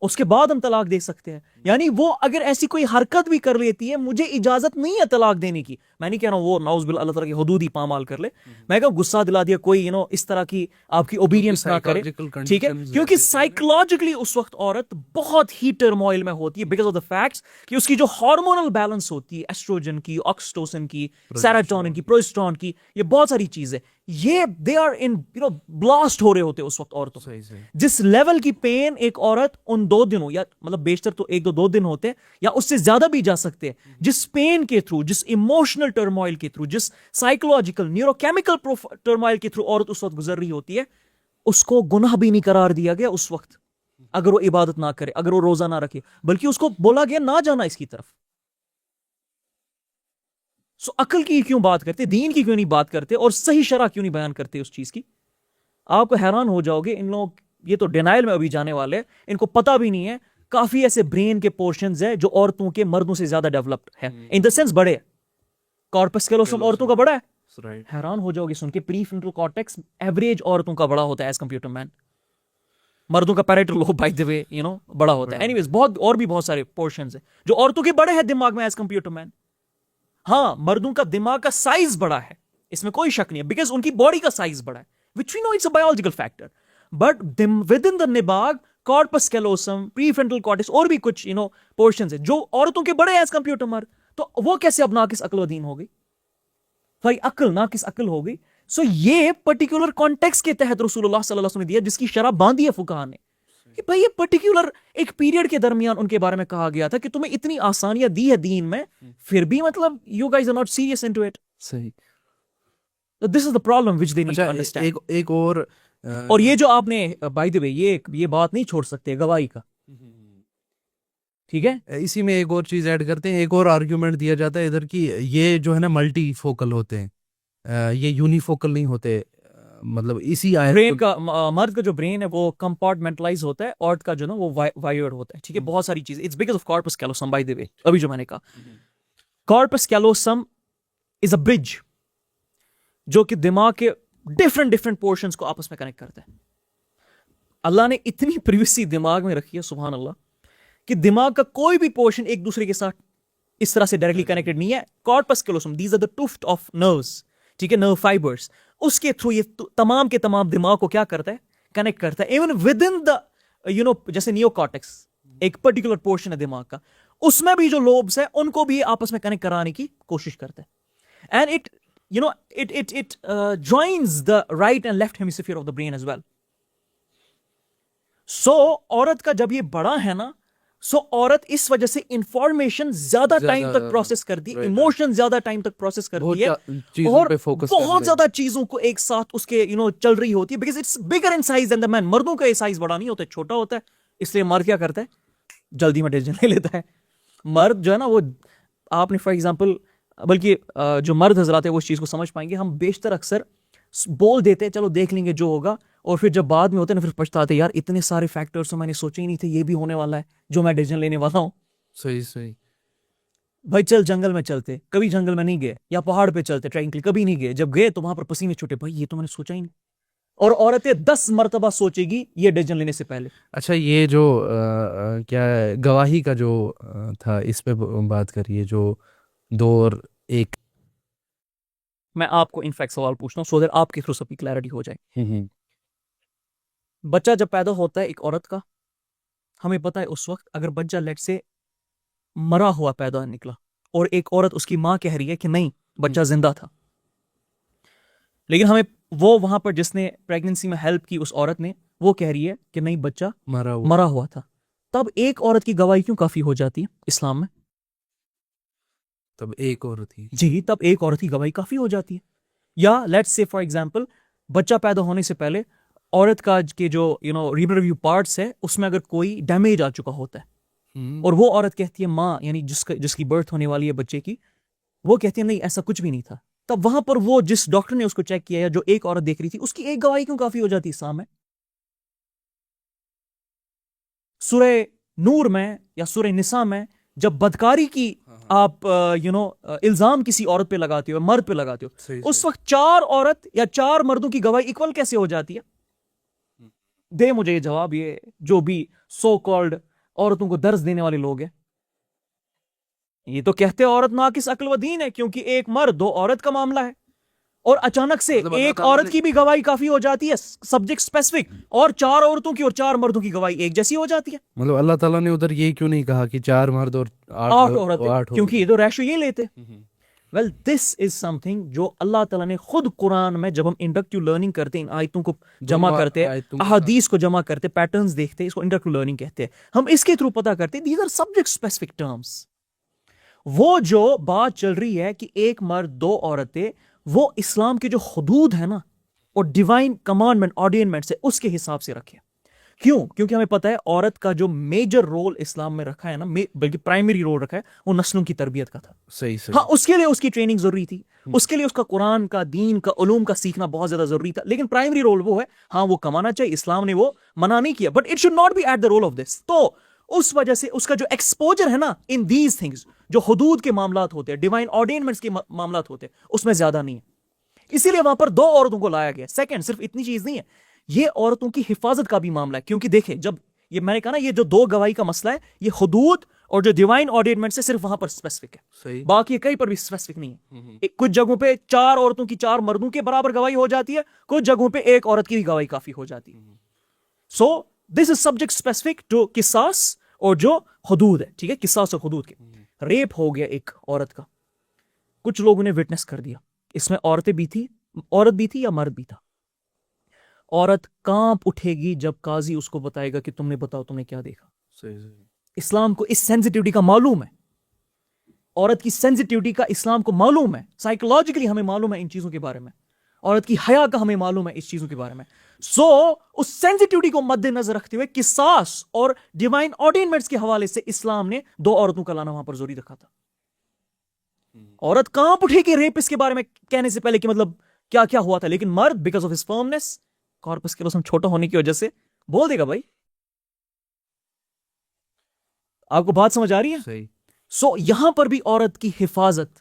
اس کے بعد ہم طلاق دے سکتے ہیں. یعنی وہ اگر ایسی کوئی حرکت بھی کر لیتی ہے، مجھے اجازت نہیں ہے طلاق دینے کی. میں نہیں کہہ رہا ہوں وہ نعوذ باللہ اللہ تعالیٰ کی حدود ہی پامال کر لے، میں کہا غصہ دلا دیا کوئی اس طرح کی آپ کی اوبیڈینس نہ کرے، ٹھیک ہے؟ کیونکہ سائیکولوجیکلی اس وقت عورت بہت ہی ٹرموائل میں ہوتی ہے بیکاز آف دا فیکٹس کہ اس کی جو ہارمونل بیلنس ہوتی ہے، ایسٹروجن کی، آکسیٹوسن کی، سیروٹونن کی، پروجسٹرون کی، یہ بہت ساری چیزیں، یہ دے آر ان بلاسٹ ہو رہے ہوتے اس وقت عورتوں. صحیح صحیح. جس لیول کی پین ایک عورت ان 2 دنوں یا مطلب بیشتر تو 1-2 دن ہوتے یا اس سے زیادہ بھی جا سکتے ہیں, جس پین کے تھرو, جس ایموشنل ٹرموائل کے تھرو, جس سائیکولوجیکل نیورو کیمیکل ٹرموائل کے تھرو عورت اس وقت گزر رہی ہوتی ہے, اس کو گناہ بھی نہیں قرار دیا گیا اس وقت اگر وہ عبادت نہ کرے, اگر وہ روزہ نہ رکھے, بلکہ اس کو بولا گیا نہ جانا اس کی طرف. سو عقل کی کیوں بات کرتے, دین کی کیوں نہیں بات کرتے, اور صحیح شرح کیوں نہیں بیان کرتے اس چیز کی؟ آپ کو حیران ہو جاؤ گے, ان لوگ یہ تو ڈینائل میں ابھی جانے والے ہیں, ان کو پتہ بھی نہیں ہے کافی ایسے برین کے پورشنز ہیں جو عورتوں کے مردوں سے زیادہ ڈیولپڈ ہے, ان دا سینس بڑے. کارپس کیلوسم عورتوں کا بڑا ہے, حیران ہو جاؤ گے سن کے. پری فرنٹل کارٹیکس ایوریج عورتوں کا بڑا ہوتا ہے ایز کمپیئر ٹو مین. مردوں کا پیریٹل لوب بائی دی وے بڑا ہوتا ہے. اینی ویز بہت اور بھی بہت سارے پورشنز ہیں جو عورتوں کے بڑے ہیں دماغ میں ایز کمپیئر ٹو مین. ہاں مردوں کا دماغ کا سائز بڑا ہے, اس میں کوئی شک نہیں ہے, بیکاز ان کی باڈی کا سائز بڑا ہے, which we know it's a biological factor. But within the nibag, corpus callosum, prefrontal cortex اور بھی کچھ portions ہیں جو عورتوں کے بڑے ہیں as compared to مرد. تو وہ کیسے اب ناقص عقل و دین ہو گئی, بھائی عقل ناقص عقل ہو گئی. سو یہ پرٹیکولر کانٹیکس کے تحت رسول اللہ صلی اللہ علیہ وسلم نے دیا, جس کی شرح باندھی ہے فقہاء نے کہ بھائی یہ پرٹیکولر ایک پیریڈ کے درمیان ان کے بارے میں کہا گیا تھا کہ تمہیں اتنی آسانیاں دی ہے دین میں, پھر بھی مطلب you guys are not serious into it. صحیح. This is the problem which they need to understand. ایک اور یہ جو آپ نے بائی دی وے یہ بات نہیں چھوڑ سکتے گواہی کا, ٹھیک ہے, اسی میں ایک اور چیز ایڈ کرتے ہیں. ایک اور آرگیومنٹ دیا جاتا ہے ادھر کی, یہ جو ہے نا ملٹی فوکل ہوتے ہیں, یہ یونی فوکل نہیں ہوتے. مطلب اسی برین کا, مرد کا جو برین ہے وہ کمپارٹمنٹلائز ہوتا ہے, عورت کا جو نا وہ وائرڈ ہوتا ہے, ٹھیک ہے. بہت ساری چیزیں, it's because of corpus callosum by the way. ابھی جو میں نے کہا کارپس کیلوسم از اے برج جو کہ دماغ کے ڈفرنٹ پورشنز کو آپس میں کنیکٹ کرتا ہے. اللہ نے اتنی پریویسی دماغ میں رکھی ہے سبحان اللہ کہ دماغ کا کوئی بھی پورشن ایک دوسرے کے ساتھ اس طرح سے ڈائریکٹلی کنیکٹڈ نہیں ہے. Corpus callosum, these are the tuft of nerves, ٹھیک ہے, نرو فائبرز, اس کے تھرو یہ تمام کے تمام دماغ کو کیا کرتا ہے, کنیکٹ کرتا ہے. ایون ود ان دا جیسے نیو کارٹیکس ایک پرٹیکولر پورشن ہے دماغ کا, اس میں بھی جو لوبس ہیں ان کو بھی آپس میں کنیکٹ کرانے کی کوشش کرتا ہے. And it joins the right and left hemisphere of the brain as well. So عورت کا جب یہ بڑا ہے نا, عورت اس وجہ سے انفارمیشن زیادہ ٹائم تک پروسیس کرتی ہے, ایموشن زیادہ ٹائم تک پروسیس کرتی ہے, اور بہت زیادہ چیزوں کو ایک ساتھ اس کے چل رہی ہوتی ہے, because it's bigger in size than the man. مردوں کا یہ سائز بڑا نہیں ہوتا ہے, چھوٹا ہوتا ہے, اس لیے مرد کیا کرتا ہے, جلدی میں ڈیسیژن لے لیتا ہے. مرد جو ہے نا وہ, آپ نے فار ایگزامپل, بلکہ جو مرد حضرات ہیں وہ اس چیز کو سمجھ پائیں گے, ہم بیشتر اکثر بول دیتے ہیں چلو دیکھ لیں گے جو ہوگا, اور پھر جب بعد میں ہوتے ہیں نا پھر پچھتاتے یار اتنے سارے فیکٹرز میں نے سوچے ہی نہیں تھے, یہ بھی ہونے والا ہے جو میں ڈیسیژن لینے والا ہوں. صحیح. بھائی چل جنگل میں چلتے, کبھی جنگل میں نہیں گئے, یا پہاڑ پہ چلتے ٹریکنگ کے لیے, کبھی نہیں گئے, جب گئے تو وہاں پر پسینے چھوٹے, بھائی یہ تو میں نے سوچا ہی نہیں. اور عورتیں 10 مرتبہ سوچے گی یہ ڈیسیژن لینے سے پہلے. اچھا, یہ جو کیا گواہی کا جو تھا اس پہ بات کریے, جو 2 اور 1. میں آپ کو انفیکٹ سوال پوچھتا ہوں سو دیٹ آپ کے تھرو سب کی کلیئرٹی ہو جائے. بچہ جب پیدا ہوتا ہے ایک عورت کا, ہمیں پتہ ہے اس وقت اگر بچہ لیٹ سے مرا ہوا پیدا نکلا اور ایک عورت اس کی ماں کہہ رہی ہے کہ نہیں بچہ زندہ تھا, لیکن ہمیں وہ وہاں پر جس نے پریگننسی میں ہیلپ کی اس عورت نے وہ کہہ رہی ہے کہ نہیں بچہ مرا ہوا تھا, تب ایک عورت کی گواہی کیوں کافی ہو جاتی ہے اسلام میں؟ تب ایک عورت ہی, جی تب ایک عورت کی گواہی کافی ہو جاتی ہے. یا لیٹس سے فار ایگزامپل بچہ پیدا ہونے سے پہلے عورت کا کے جو ریپروڈکٹیو پارٹس ہے اس میں اگر کوئی ڈیمیج آ چکا ہوتا ہے اور وہ عورت کہتی ہے ماں یعنی جس کی برتھ ہونے والی ہے بچے کی, وہ کہتی ہے نہیں ایسا کچھ بھی نہیں تھا, تب وہاں پر وہ جس ڈاکٹر نے اس کو چیک کیا یا جو ایک عورت دیکھ رہی تھی اس کی ایک گواہی کیوں کافی ہو جاتی اسلام میں؟ سورہ نور میں یا سورہ نساء میں جب بدکاری کی آپ الزام کسی عورت پہ لگاتے ہو, مرد پہ لگاتے ہو, اس وقت 4 عورت یا 4 مردوں کی گواہی ایکول کیسے ہو جاتی ہے؟ دے مجھے یہ جواب, یہ جو بھی سو کالڈ عورتوں کو درس دینے والے لوگ ہیں, یہ تو کہتے عورت ناقص عقل و دین ہے کیونکہ ایک مرد 2 عورت کا معاملہ ہے, اور اچانک سے ایک عورت کی بھی گواہی کافی ہو جاتی ہے سبجیکٹ اسپیسیفک, اور 4 عورتوں کی اور 4 مردوں کی گواہی ایک جیسی ہو جاتی ہے. مطلب اللہ تعالیٰ نے ادھر یہ کیوں نہیں کہا کہ 4 مرد اور 8 عورت, کیونکہ یہ تو ریشو یہ لیتے. Well this is some thing جو اللہ تعالیٰ نے خود قرآن میں جب ہم انڈکٹیو لرننگ کرتے ہیں ان آیتوں کو جمع کرتے احادیث کو جمع کرتے پیٹرنز دیکھتے اس کو انڈکٹیو لرننگ کہتے ہیں ہم اس کے تھرو پتہ کرتے these are subject specific terms وہ جو بات چل رہی ہے کہ ایک مرد دو عورتیں وہ اسلام کے جو حدود ہے نا اور ڈیوائن کمانڈمنٹ آرڈینمنٹ سے اس کے حساب سے رکھے کیوں کیونکہ ہمیں پتہ ہے عورت کا جو میجر رول اسلام میں رکھا ہے نا بلکہ پرائمری رول رکھا ہے وہ نسلوں کی تربیت کا تھا صحیح ہاں اس کے لیے اس کی ٹریننگ ضروری تھی اس کے لیے اس کا قرآن کا دین کا علوم کا سیکھنا بہت زیادہ ضروری تھا لیکن پرائمری رول وہ ہے ہاں وہ کمانا چاہیے اسلام نے وہ منع نہیں کیا but it should not be at the rule of this تو اس وجہ سے اس کا جو ایکسپوجر ہے نا ان دیز تھنگز جو حدود کے معاملات ہوتے ہیں ڈیوائن آرڈینمنٹس کے معاملات ہوتے ہیں اس میں زیادہ نہیں ہے اسی لیے وہاں پر دو عورتوں کو لایا گیا سیکنڈ صرف اتنی چیز نہیں ہے یہ عورتوں کی حفاظت کا بھی معاملہ ہے کیونکہ دیکھیں جب یہ میں نے کہا نا یہ جو دو گواہی کا مسئلہ ہے یہ حدود اور جو ڈیوائن آرڈینمنٹ سے صرف وہاں پر اسپیسیفک ہے باقی کہیں پر بھی اسپیسیفک نہیں ہے کچھ جگہوں پہ 4 عورتوں کی 4 مردوں کے برابر گواہی ہو جاتی ہے کچھ جگہوں پہ ایک عورت کی بھی گواہی کافی ہو جاتی ہے so this is subject specific to قصاص اور جو حدود ہے ٹھیک ہے قصاص اور حدود کے ریپ ہو گیا ایک عورت کا کچھ لوگوں نے وٹنس کر دیا اس میں عورت بھی تھی یا مرد بھی تھا عورت کانپ اٹھے گی جب قاضی اس کو بتائے گا کہ تم نے بتاؤ تم نے کیا دیکھا اسلام کو اس سینسٹیوٹی کا معلوم ہے عورت کی سینسٹیوٹی کا اسلام کو معلوم ہے سائیکولوجیکلی ہمیں معلوم ہے ان چیزوں کے بارے میں عورت کی حیا کا ہمیں معلوم ہے اس چیزوں کے بارے میں سو اس سینسٹیوٹی کو مد نظر رکھتے ہوئے قصاص اور ڈیوائن آرڈینمنٹس کے حوالے سے اسلام نے 2 عورتوں کا لانا وہاں پر ضروری رکھا تھا عورت کانپ اٹھے گی ریپ اس کے بارے میں کہنے سے پہلے کہ مطلب کیا کیا ہوا تھا لیکن مرد because of his firmness corpus callosum چھوٹا ہونے کی وجہ سے بول دے گا بھائی آپ کو بات سمجھ آ رہی ہے صحیح سو یہاں پر بھی عورت کی حفاظت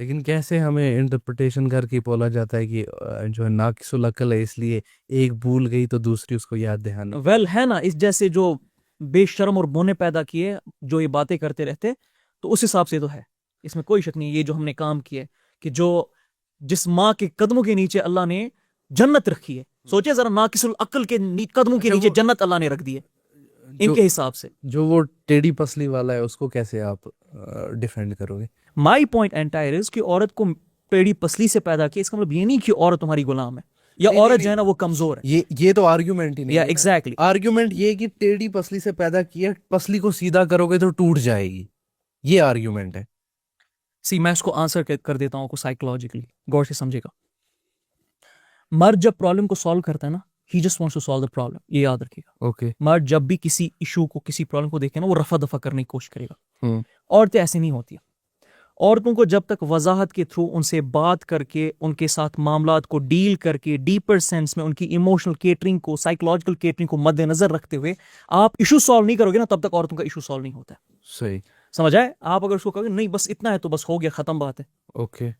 لیکن کیسے ہمیں انٹرپریٹیشن کر کے بولا جاتا ہے کہ جو ہے ناقص العقل ہے اس لیے ایک بھول گئی تو دوسری اس کو یاد دہانی ویل ہے نا اس جیسے جو بے شرم اور بونے پیدا کیے جو یہ باتیں کرتے رہتے تو اس حساب سے تو ہے اس میں کوئی شک نہیں یہ جو ہم نے کام کیا ہے کہ جو جس ماں کے قدموں کے نیچے اللہ نے جنت رکھی ہے سوچے ذرا ناقص العقل کے قدموں کے نیچے جنت اللہ نے رکھ دی ہے ان کے حساب سے جو وہ ٹیڑھی پسلی والا ہے اس کو کیسے آپ ڈیفینڈ کرو گے مائی پوائنٹ انٹائر از کہ عورت کو ٹیڑھی پسلی سے پیدا کیا اس کا مطلب یہ نہیں کہ عورت تمہاری غلام ہے یا عورت جو ہے نا وہ کمزور ہے یہ تو آرگیومنٹ ہی نہیں ہے ایگزیکٹلی آرگیومنٹ یہ کہ ٹیڑھی پسلی سے پیدا کیا پسلی کو سیدھا کرو گے تو ٹوٹ جائے گی یہ آرگیومنٹ ہے میں اس کو آنسر کر دیتا ہوں کو سائیکولوجیکلی غور سے سمجھے گا مرد جب پرابلم کو سالو کرتا ہے نا ہی just wants to solve the problem یہ یاد رکھے گا اوکے مرد جب بھی کسی ایشو کو کسی پرابلم کو دیکھے نا وہ رفع دفع کرنے کی کوشش کرے گا عورتیں ایسے نہیں ہوتی عورتوں کو جب تک وضاحت کے تھرو ان سے بات کر کے ان کے ساتھ معاملات کو ڈیل کر کے ڈیپر سینس میں ان کی ایموشنل کیٹرنگ کو سائیکولوجیکل کیٹرنگ کو مد نظر رکھتے ہوئے آپ ایشو سالو نہیں کرو گے نا تب تک عورتوں کا ایشو سالو نہیں ہوتا ہے صحیح سمجھ آئے آپ اگر اس کو کہو گے نہیں بس اتنا ہے تو بس ہو گیا ختم بات ہے اوکے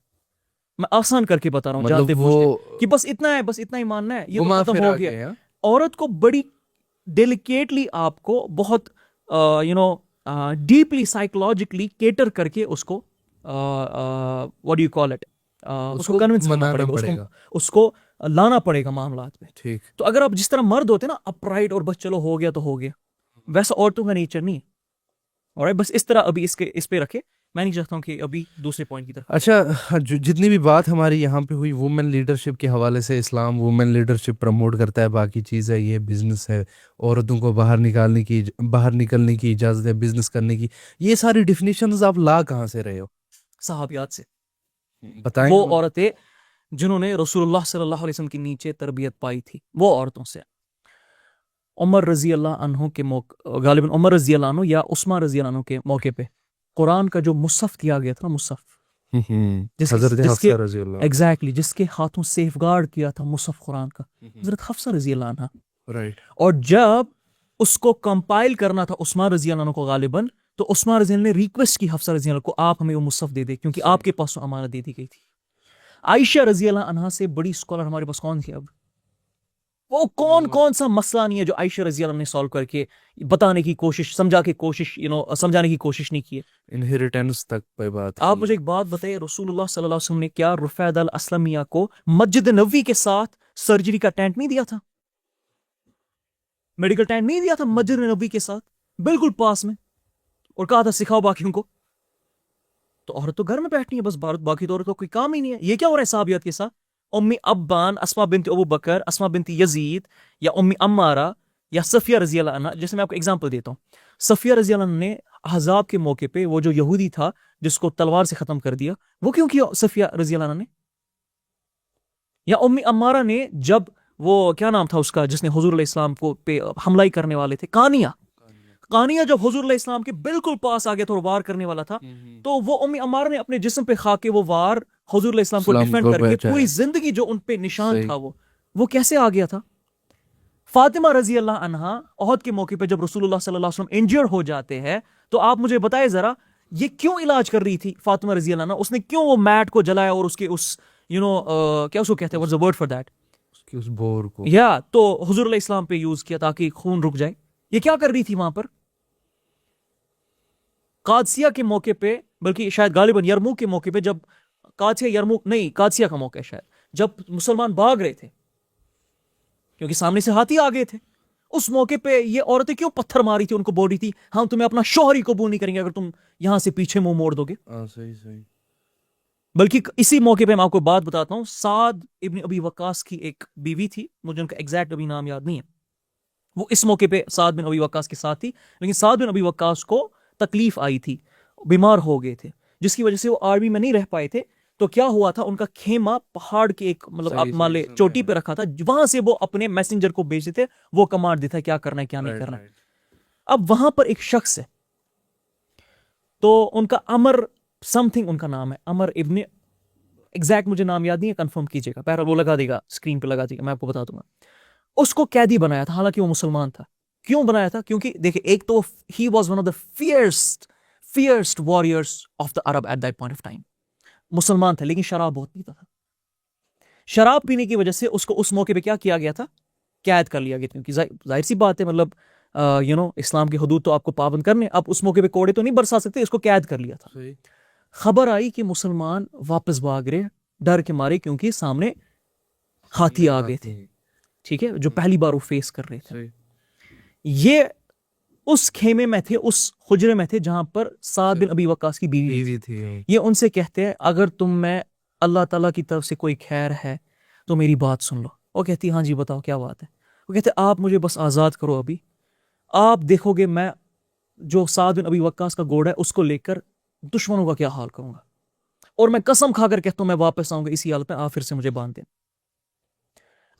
میں آسان کر کے بتا رہا ہوں جانتے بوجھتے کہ بس اتنا ہے بس اتنا ہی ماننا ہے یہ تو ختم ہو گیا عورت کو بڑی ڈیلیکیٹلی آپ کو بہت ڈیپلی سائیکولوجیکلی کیٹر کر کے اس کو what do you call it اس کو کنونس کرنا پڑے گا اس کو لانا پڑے گا معاملات میں ٹھیک تو اگر آپ جس طرح مرد ہوتے نا اپرائٹ اور بس چلو ہو گیا تو ہو گیا ویسا عورتوں کا نیچر نہیں ہے اور بس اس طرح ابھی اس پہ رکھے میں نہیں چاہتا ہوں کہ ابھی دوسرے پوائنٹ کی طرف اچھا جتنی بھی بات ہماری یہاں پہ ہوئی وومن لیڈرشپ کے حوالے سے اسلام وومن لیڈرشپ پروموٹ کرتا ہے باقی چیز ہے یہ بزنس ہے عورتوں کو باہر نکلنے کی اجازت ہے بزنس کرنے کی یہ ساری ڈیفینیشنز آپ لا کہاں سے رہے ہو صحابیات سے بتائیں وہ عورتیں جنہوں نے رسول اللہ صلی اللہ علیہ وسلم کے نیچے تربیت پائی تھی وہ عورتوں سے عمر رضی اللہ عنہ کے موقع غالباً عمر رضی اللہ عنہ یا عثمان رضی اللہ عنہ کے موقع پہ قرآن کا جو مصحف دیا گیا تھا مصحف حضرت حفصہ رضی اللہ ایگزیکٹلی جس کے ہاتھوں سیف گارڈ کیا تھا مصحف قرآن کا حضرت حفصہ رضی اللہ عنہ رائٹ اور جب اس کو کمپائل کرنا تھا عثمان رضی اللہ عنہ کو غالباً تو عثمان رضی اللہ نے ریکویسٹ کی حفصہ رضی اللہ کو آپ ہمیں وہ مصحف دے دے کیونکہ آپ کے پاس امانت دے دی گئی تھی عائشہ رضی اللہ عنہا سے بڑی اسکالر ہمارے پاس کون تھی اب وہ کون سا مسئلہ نہیں ہے جو عائشہ رضی اللہ عنہ نے سالو کر کے بتانے کی کوشش سمجھانے کی کوشش نہیں کی ہے انہیریٹنس تک پہ بات آپ مجھے ایک بات بتائیے رسول اللہ صلی اللہ علیہ وسلم نے کیا رفیع الاسلمیہ کو مسجد نبوی کے ساتھ سرجری کا ٹینٹ نہیں دیا تھا میڈیکل ٹینٹ نہیں دیا تھا مسجد نبوی کے ساتھ بالکل پاس میں اور کہا تھا سکھاؤ باقیوں کو تو عورت تو گھر میں بیٹھنی ہے بس، باقی تو عورت کو کوئی کام ہی نہیں ہے. یہ کیا ہو رہا ہے صحابیات کے ساتھ؟ امی ابان اسما بنت ابو بکر، اسما بنت یزید، یا امی امارہ، یا صفیہ رضی اللہ عنہ. جیسے میں آپ کو اگزامپل دیتا ہوں، صفیہ رضی اللہ عنہ نے احزاب کے موقع پہ وہ جو یہودی تھا جس کو تلوار سے ختم کر دیا، وہ کیوں کیا صفیہ رضی اللہ عنہ نے؟ یا امی امارہ نے جب وہ کیا نام تھا اس کا جس نے حضور علیہ السلام کو پہ حملہ ہی کرنے والے تھے، قانیہ جب حضور علیہ السلام کے بالکل پاس آ گیا تھا اور وار کرنے والا تھا، تو وہ امی امارہ نے اپنے جسم پہ خا کے وہ وار حضور علیہ السلام کو ڈیفینڈ کر کے پوری زندگی جو ان پہ نشان تھا وہ کیسے آ گیا تھا؟ فاطمہ رضی اللہ عنہا احد کے موقع پہ جب رسول اللہ صلی اللہ علیہ وسلم انجر ہو جاتے ہیں، تو آپ مجھے بتائیں ذرا یہ کیوں علاج کر رہی تھی فاطمہ رضی اللہ عنہا؟ اس نے کیوں وہ میٹ کو جلایا اور اس کے اس کیا اس کو کہتے ہیں، what's the word for that, اس بور کو یا تو حضور علیہ السلام پہ یوز کیا تاکہ خون رک جائے. یہ کیا کر رہی تھی وہاں پر؟ قادسیہ کے موقع پہ، بلکہ شاید غالباً یرموک کے موقع پہ، جب قادسیہ کا موقع ہے شاید، جب مسلمان بھاگ رہے تھے کیونکہ سامنے سے ہاتھی آ گئے تھے، اس موقع پہ یہ عورتیں کیوں پتھر ماری تھی، ان کو بول رہی تھی ہم تمہیں اپنا شوہر ہی قبول نہیں کریں گے اگر تم یہاں سے پیچھے منہ موڑ دو گے. صحیح. بلکہ اسی موقع پہ میں آپ کو بات بتاتا ہوں، سعد ابن ابی وقاص کی ایک بیوی تھی، مجھے ان کا ایگزیکٹ ابھی نام یاد نہیں ہے، وہ اس موقع پہ سعد بن ابی وقاص کے ساتھ تھی، لیکن سعد بن ابی وقاص کو تکلیف آئی تھی، بیمار ہو گئے تھے، جس کی وجہ سے وہ آرمی میں نہیں رہ پائے تھے. تو کیا ہوا تھا، ان کا خیمہ پہاڑ کے ایک مطلب آپ مان لے چوٹی پہ رکھا تھا، وہاں سے وہ اپنے میسنجر کو بھیجتے تھے، وہ کمانڈ دیتا ہے کیا کرنا ہے کیا نہیں کرنا ہے. اب وہاں پر ایک شخص ہے، تو ان کا عمر سم تھنگ ان کا نام ہے، عمر ابن، ایگزیکٹ مجھے نام یاد نہیں ہے، کنفرم کیجیے گا، پہلے وہ لگا دے گا اسکرین پہ، لگا دے گا، میں آپ کو بتا دوں گا. اس کو قیدی بنایا تھا حالانکہ وہ مسلمان تھا. کیوں بنایا تھا؟ کیونکہ دیکھیں ایک تو he was one of the fairest warriors of the Arab at that point of time. مسلمان تھا لیکن شراب بہت پیتا تھا. شراب پینے کی وجہ سے اس کو اس موقع پہ کیا کیا گیا تھا؟ قید کر لیا گیا، کیونکہ ظاہر سی بات ہے، مطلب اسلام کی حدود تو آپ کو پابند کرنے، اب اس موقع پہ کوڑے تو نہیں برسا سکتے، اس کو قید کر لیا تھا. خبر آئی کہ مسلمان واپس بھاگ رہے ڈر کے مارے، کیونکہ سامنے ہاتھی آ گئے تھے، ٹھیک ہے، جو پہلی بار وہ فیس کر رہے تھے. یہ اس خیمے میں تھے، اس حجرے میں تھے جہاں پر سعد بن ابی وقاص کی بیوی تھی. یہ ان سے کہتے ہیں اگر تم میں اللہ تعالیٰ کی طرف سے کوئی خیر ہے تو میری بات سن لو. وہ کہتی ہاں جی بتاؤ کیا بات ہے. وہ کہتے آپ مجھے بس آزاد کرو، ابھی آپ دیکھو گے میں جو سعد بن ابی وقاص کا گھوڑا ہے اس کو لے کر دشمنوں کا کیا حال کروں گا، اور میں قسم کھا کر کہتا ہوں میں واپس آؤں گا اسی حالت میں، آپ پھر سے مجھے باندھ دیں.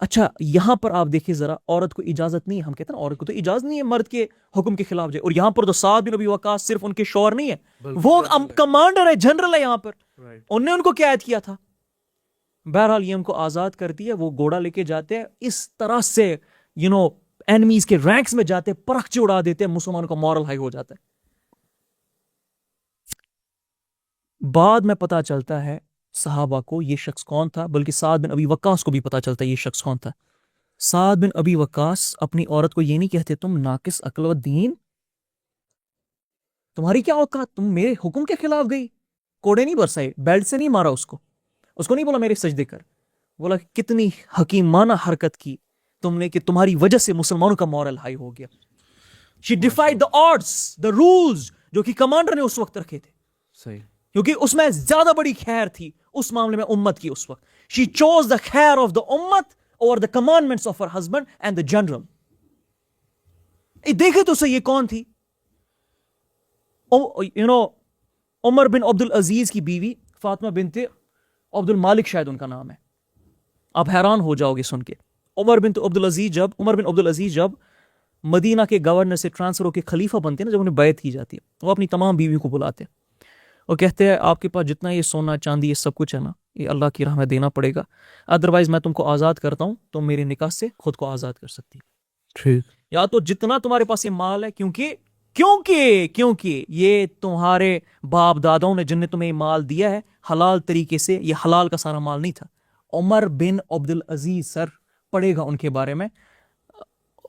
اچھا یہاں پر آپ دیکھیے ذرا، عورت کو اجازت نہیں ہے، ہم کہتے ہیں عورت کو تو اجازت نہیں ہے مرد کے حکم کے خلاف جائے، اور یہاں پر تو سعد بن ابی وقاص صرف ان کے شوہر نہیں ہے، وہ کمانڈر ہے، جنرل ہے یہاں پر، انہوں نے ان کو قید کیا تھا. بہرحال یہ ان کو آزاد کر دیا، وہ گھوڑا لے کے جاتے ہیں، اس طرح سے اینمیز کے رینکس میں جاتے، پرخچے اڑا دیتے ہیں، مسلمانوں کا مورل ہائی ہو جاتا ہے. بعد میں پتا چلتا ہے صحابہ کو یہ شخص کون تھا، بلکہ سعد بن ابی وقاص کو بھی پتا چلتا ہے یہ شخص کون تھا. سعد بن ابی وقاص اپنی عورت کو یہ نہیں کہتے تم ناقص عقل و دین، تمہاری کیا اوقات، تم میرے حکم کے خلاف گئی. کوڑے نہیں برسائے، بیلٹ سے نہیں مارا اس کو نہیں بولا میرے سجدے کر، بولا کتنی حکیمانہ حرکت کی تم نے کہ تمہاری وجہ سے مسلمانوں کا مورل ہائی ہو گیا. شی ڈیفائیڈ دا آرڈرز، دا رولز جو کہ کمانڈر نے اس وقت رکھے تھے، صحیح، کیونکہ اس میں زیادہ بڑی خیر تھی اس معاملے میں امت کی اس وقت. شی چوز دا خیر آف دا امت اور the commandments of her husband and the general. دیکھے تو صحیح یہ کون تھی، عمر بن عبد العزیز کی بیوی فاطمہ بنت عبد المالک شاید ان کا نام ہے. آپ حیران ہو جاؤ گے سن کے. عمر بن عبد العزیز جب مدینہ کے گورنر سے ٹرانسفر ہو کے خلیفہ بنتے ہیں نا، جب انہیں بیعت کی جاتی ہے، وہ اپنی تمام بیویوں کو بلاتے ہیں، وہ کہتے ہیں آپ کے پاس جتنا یہ سونا چاندی یہ سب کچھ ہے نا، یہ اللہ کی راہ میں دینا پڑے گا، ادروائز میں تم کو آزاد کرتا ہوں، تم میرے نکاح سے خود کو آزاد کر سکتی ٹھیک، یا تو جتنا تمہارے پاس یہ مال ہے، کیونکہ یہ تمہارے باپ داداؤں نے جن نے تمہیں یہ مال دیا ہے حلال طریقے سے، یہ حلال کا سارا مال نہیں تھا. عمر بن عبد العزیز سر پڑھے گا ان کے بارے میں،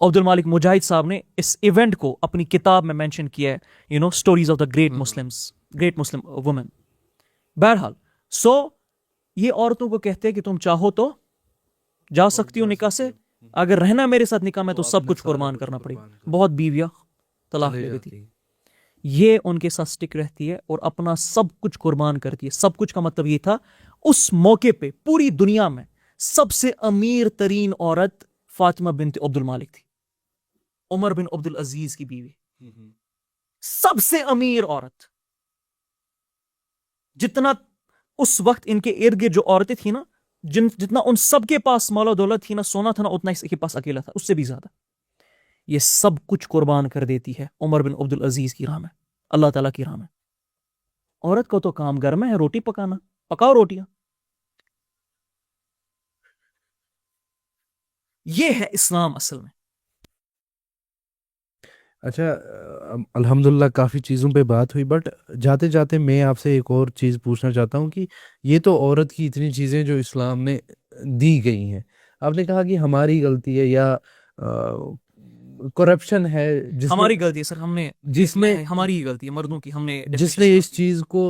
عبد المالک مجاہد صاحب نے اس ایونٹ کو اپنی کتاب میں مینشن کیا ہے، stories of the great Muslim women. بہرحال یہ عورتوں کو کہتے ہیں کہ تم چاہو تو جا سکتی ہو نکاح سے، اگر رہنا میرے ساتھ نکاح میں تو سب کچھ قربان کرنا پڑے گا. بہت بیویاں طلاق لے گئی تھی. یہ ان کے ساتھ سٹک رہتی ہے اور اپنا سب کچھ قربان کرتی ہے. سب کچھ کا مطلب یہ تھا اس موقع پہ پوری دنیا میں سب سے امیر ترین عورت فاطمہ بنت عبد المالک تھی, عمر بن عبد العزیز کی بیوی. سب سے امیر عورت. جتنا اس وقت ان کے ارد گرد جو عورتیں تھیں نا, جتنا ان سب کے پاس مال و دولت تھی نا, سونا تھا نا, اتنا اس کے پاس اکیلا تھا, اس سے بھی زیادہ. یہ سب کچھ قربان کر دیتی ہے عمر بن عبد العزیز کی راہ میں, اللہ تعالیٰ کی راہ میں. عورت کو تو کام گھر میں ہے روٹی پکانا, پکاؤ روٹیاں. یہ ہے اسلام اصل میں. اچھا الحمدللہ کافی چیزوں پہ بات ہوئی, بٹ جاتے جاتے میں آپ سے ایک اور چیز پوچھنا چاہتا ہوں کہ یہ تو عورت کی اتنی چیزیں جو اسلام نے دی گئی ہیں, آپ نے کہا کہ ہماری غلطی ہے یا کرپشن ہے ہماری غلطی ہے سر, ہم نے جس میں ہماری ہی غلطی ہے مردوں کی, ہم نے جس نے اس چیز کو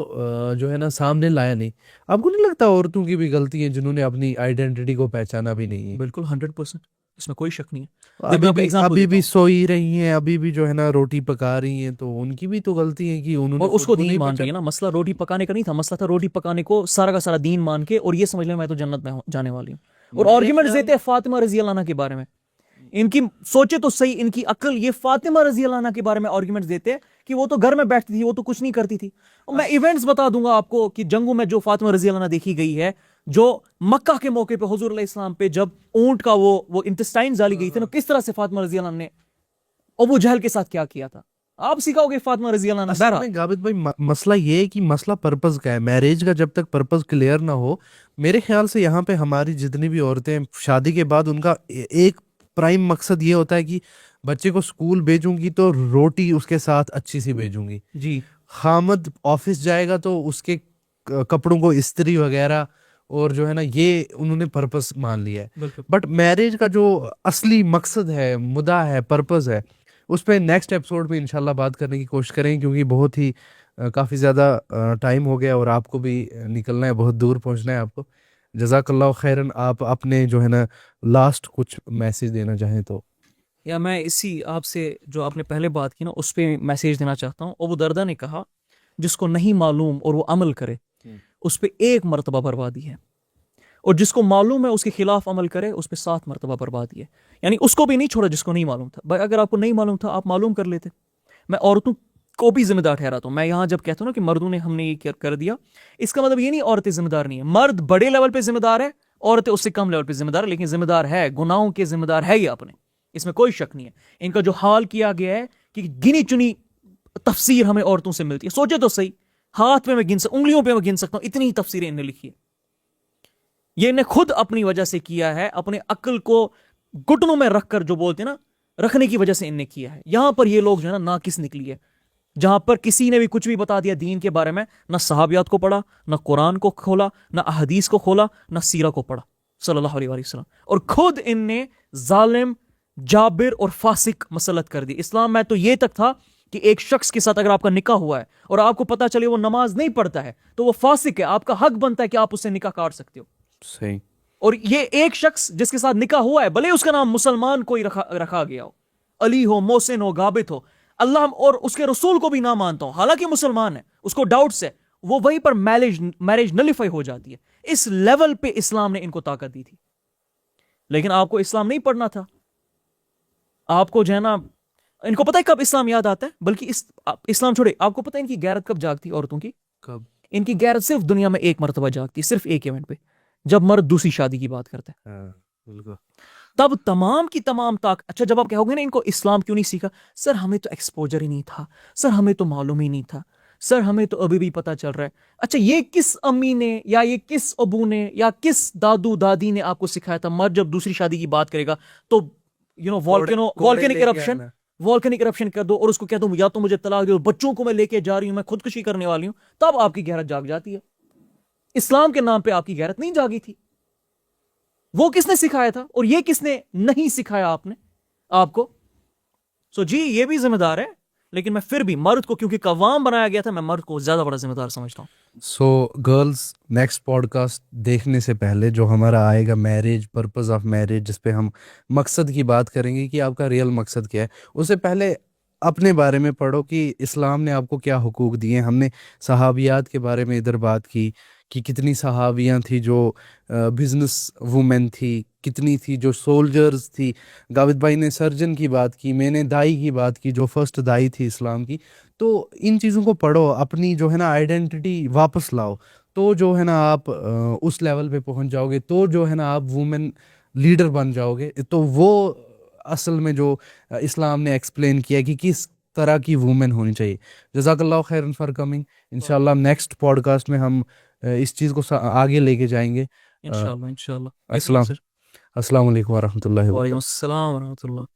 جو ہے نا سامنے لایا نہیں. آپ کو نہیں لگتا عورتوں کی بھی غلطی ہے جنہوں نے اپنی آئیڈینٹی کو پہچانا بھی نہیں ہے؟ بالکل 100%, اس میں کوئی شک نہیں ہے. ابھی بھی سوئی رہی ہیں, ابھی بھی جو ہے نا روٹی پکا رہی ہیں, تو ان کی بھی تو غلطی ہے کہ انہوں نے اور اس کو دین مان رہی ہے نا. مسئلہ روٹی پکانے کا نہیں تھا, مسئلہ تھا روٹی پکانے کو سارا کا سارا دین مان کے, اور یہ سمجھ لیں میں تو جنت میں جانے والی ہوں. اور آرگیومنٹس دیتے ہیں فاطمہ رضی اللہ عنہ کے بارے میں. ان کی سوچے تو صحیح, ان کی عقل, یہ فاطمہ رضی اللہ عنہ کے بارے میں آرگیومنٹس دیتے ہیں کہ وہ تو گھر میں بیٹھتی تھی, وہ تو کچھ نہیں کرتی تھی. اور میں ایونٹس بتا دوں گا آپ کو کہ جنگوں میں جو فاطمہ رضی اللہ عنہ دیکھی گئی ہے, جو مکہ کے موقع پہ حضور علیہ السلام پہ جب اونٹ کا وہ انٹسٹائن ڈالی گئی تھی نا, کس طرح سے فاطمہ رضی اللہ عنہ نے ابو جہل کے ساتھ کیا کیا تھا, آپ سکھاؤ گے فاطمہ رضی اللہ عنہ. بہرحال غابت بھائی مسئلہ یہ ہے کہ مسئلہ پرپز کا ہے. میرج کا جب تک پرپز کلیئر نہ ہو, میرے خیال سے یہاں پہ ہماری جتنی بھی عورتیں شادی کے بعد ان کا ایک پرائم مقصد یہ ہوتا ہے کہ بچے کو اسکول بھیجوں گی تو روٹی اس کے ساتھ اچھی سی بھیجوں گی, جی خامد آفس جائے گا تو اس کے کپڑوں کو استری وغیرہ, اور جو ہے نا یہ انہوں نے پرپز مان لیا ہے. بٹ میرج کا جو اصلی مقصد ہے, مدعا ہے, پرپز ہے, اس پہ نیکسٹ ایپیسوڈ میں انشاءاللہ بات کرنے کی کوشش کریں, کیونکہ بہت ہی کافی زیادہ ٹائم ہو گیا اور آپ کو بھی نکلنا ہے, بہت دور پہنچنا ہے آپ کو. جزاک اللہ خیرن. آپ اپنے جو ہے نا لاسٹ کچھ میسیج دینا چاہیں تو. یا میں اسی آپ سے جو آپ نے پہلے بات کی نا اس پہ میسیج دینا چاہتا ہوں. ابو دردہ نے کہا جس کو نہیں معلوم اور وہ عمل کرے اس پہ 1 مرتبہ بربادی ہے, اور جس کو معلوم ہے اس کے خلاف عمل کرے اس پہ 7 مرتبہ بربادی ہے. یعنی اس کو بھی نہیں چھوڑا جس کو نہیں معلوم تھا. بھائی اگر آپ کو نہیں معلوم تھا آپ معلوم کر لیتے. میں عورتوں کو بھی ذمہ دار ٹھہراتا ہوں. میں یہاں جب کہتا ہوں نا کہ مردوں نے ہم نے یہ کر دیا, اس کا مطلب یہ نہیں عورتیں ذمہ دار نہیں ہیں. مرد بڑے لیول پہ ذمہ دار ہے, عورتیں اس سے کم لیول پہ ذمہ دار ہے, لیکن ذمہ دار ہے, گناہوں کے ذمہ دار ہے یہ اپنے, اس میں کوئی شک نہیں ہے. ان کا جو حال کیا گیا ہے کہ گنی چنی تفسیر ہمیں عورتوں سے ملتی ہے. سوچے تو صحیح, ہاتھ پہ میں انگلیوں پہ میں گن سکتا ہوں, اتنی ہی تفسیریں انہیں لکھی ہے. یہ انہیں خود اپنی وجہ سے کیا ہے, اپنے عقل کو گھٹنوں میں رکھ کر جو بولتے ہیں نا رکھنے کی وجہ سے انہیں کیا ہے. یہاں پر یہ لوگ جو ہے نا ناقص نکلی ہے, جہاں پر کسی نے بھی کچھ بھی بتا دیا دین کے بارے میں, نہ صحابیات کو پڑھا, نہ قرآن کو کھولا, نہ احادیث کو کھولا, نہ سیرہ کو پڑھا صلی اللہ علیہ وسلم, اور خود ان نے ظالم, جابر اور فاسق مسلط کر دی. اسلام میں تو یہ تک تھا کہ ایک شخص کے ساتھ اگر آپ کا نکاح ہوا ہے اور آپ کو پتا چلے وہ نماز نہیں پڑھتا ہے تو وہ فاسق ہے, آپ کا حق بنتا ہے کہ آپ اس سے نکاح کاٹ سکتے ہو. صحیح. اور یہ ایک شخص جس کے ساتھ نکاح ہوا ہے, بھلے اس کا نام مسلمان کوئی رکھا گیا ہو, علی ہو, محسن ہو, غابت ہو, اللہ اور اس کے رسول کو بھی نہ مانتا ہوں, حالانکہ مسلمان ہے, اس کو ڈاؤٹس ہے, وہ وہیں پر میرج نلیفائی ہو جاتی ہے. اس لیول پہ اسلام نے ان کو طاقت دی تھی. لیکن آپ کو اسلام نہیں پڑھنا تھا. آپ کو جو ہے نا, ان کو پتہ ہے کب اسلام یاد آتا ہے, بلکہ اسلام چھوڑے, آپ کو پتہ ہے ان کی غیرت کب جاگتی عورتوں کی؟ کب؟ ان کی غیرت صرف دنیا میں 1 مرتبہ جاگتی ہے, صرف ایک ایونٹ پہ, جب مرد دوسری شادی کی بات کرتا ہے. بالکل. تب تمام کی تمام اچھا جب آپ کہو گے نا ان کو اسلام کیوں نہیں سیکھا, سر ہمیں تو ایکسپوجر ہی نہیں تھا, سر ہمیں تو معلوم ہی نہیں تھا, سر ہمیں تو ابھی بھی پتہ چل رہا ہے. اچھا یہ کس امی نے یا یہ کس ابو نے یا کس دادو دادی نے آپ کو سکھایا تھا مرد جب دوسری شادی کی بات کرے گا تو والکینک ایرپشن کر دو اور اس کو کہہ دو یا تو مجھے طلاق دو, بچوں کو میں لے کے جا رہی ہوں, میں خودکشی کرنے والی ہوں, تب آپ کی غیرت جاگ جاتی ہے. اسلام کے نام پہ آپ کی غیرت نہیں جاگی تھی. وہ کس نے سکھایا تھا اور یہ کس نے نہیں سکھایا آپ کو. سو جی یہ بھی ذمہ دار ہے, لیکن میں پھر بھی مرد کو کیونکہ قوام بنایا گیا تھا, میں مرد کو زیادہ بڑا ذمہ دار سمجھتا ہوں. سو گرلز, نیکسٹ پوڈ کاسٹ دیکھنے سے پہلے جو ہمارا آئے گا میرج, پرپز آف میرج, جس پہ ہم مقصد کی بات کریں گے کہ آپ کا ریئل مقصد کیا ہے, اس سے پہلے اپنے بارے میں پڑھو کہ اسلام نے آپ کو کیا حقوق دیے ہیں. ہم نے صحابیات کے بارے میں ادھر بات کی کہ کتنی صحابیاں تھی جو بزنس وومن تھی, کتنی تھی جو سولجرز تھی. گاوت بھائی نے سرجن کی بات کی, میں نے دائی کی بات کی جو فرسٹ دائی تھی اسلام کی. تو ان چیزوں کو پڑھو, اپنی جو ہے نا آئیڈینٹی واپس لاؤ, تو جو ہے نا آپ اس لیول پہ پہنچ جاؤ گے, تو جو ہے نا آپ وومن لیڈر بن جاؤ گے. تو وہ اصل میں جو اسلام نے ایکسپلین کیا کہ کس طرح کی وومن ہونی چاہیے. جزاک اللہ خیرن فار کمنگ. انشاءاللہ نیکسٹ پوڈ کاسٹ میں ہم اس چیز کو آگے لے کے جائیں گے. انشاءاللہ انشاءاللہ. السلام علیکم ورحمۃ اللہ وبرکاتہ. وعلیکم السلام ورحمۃ اللہ.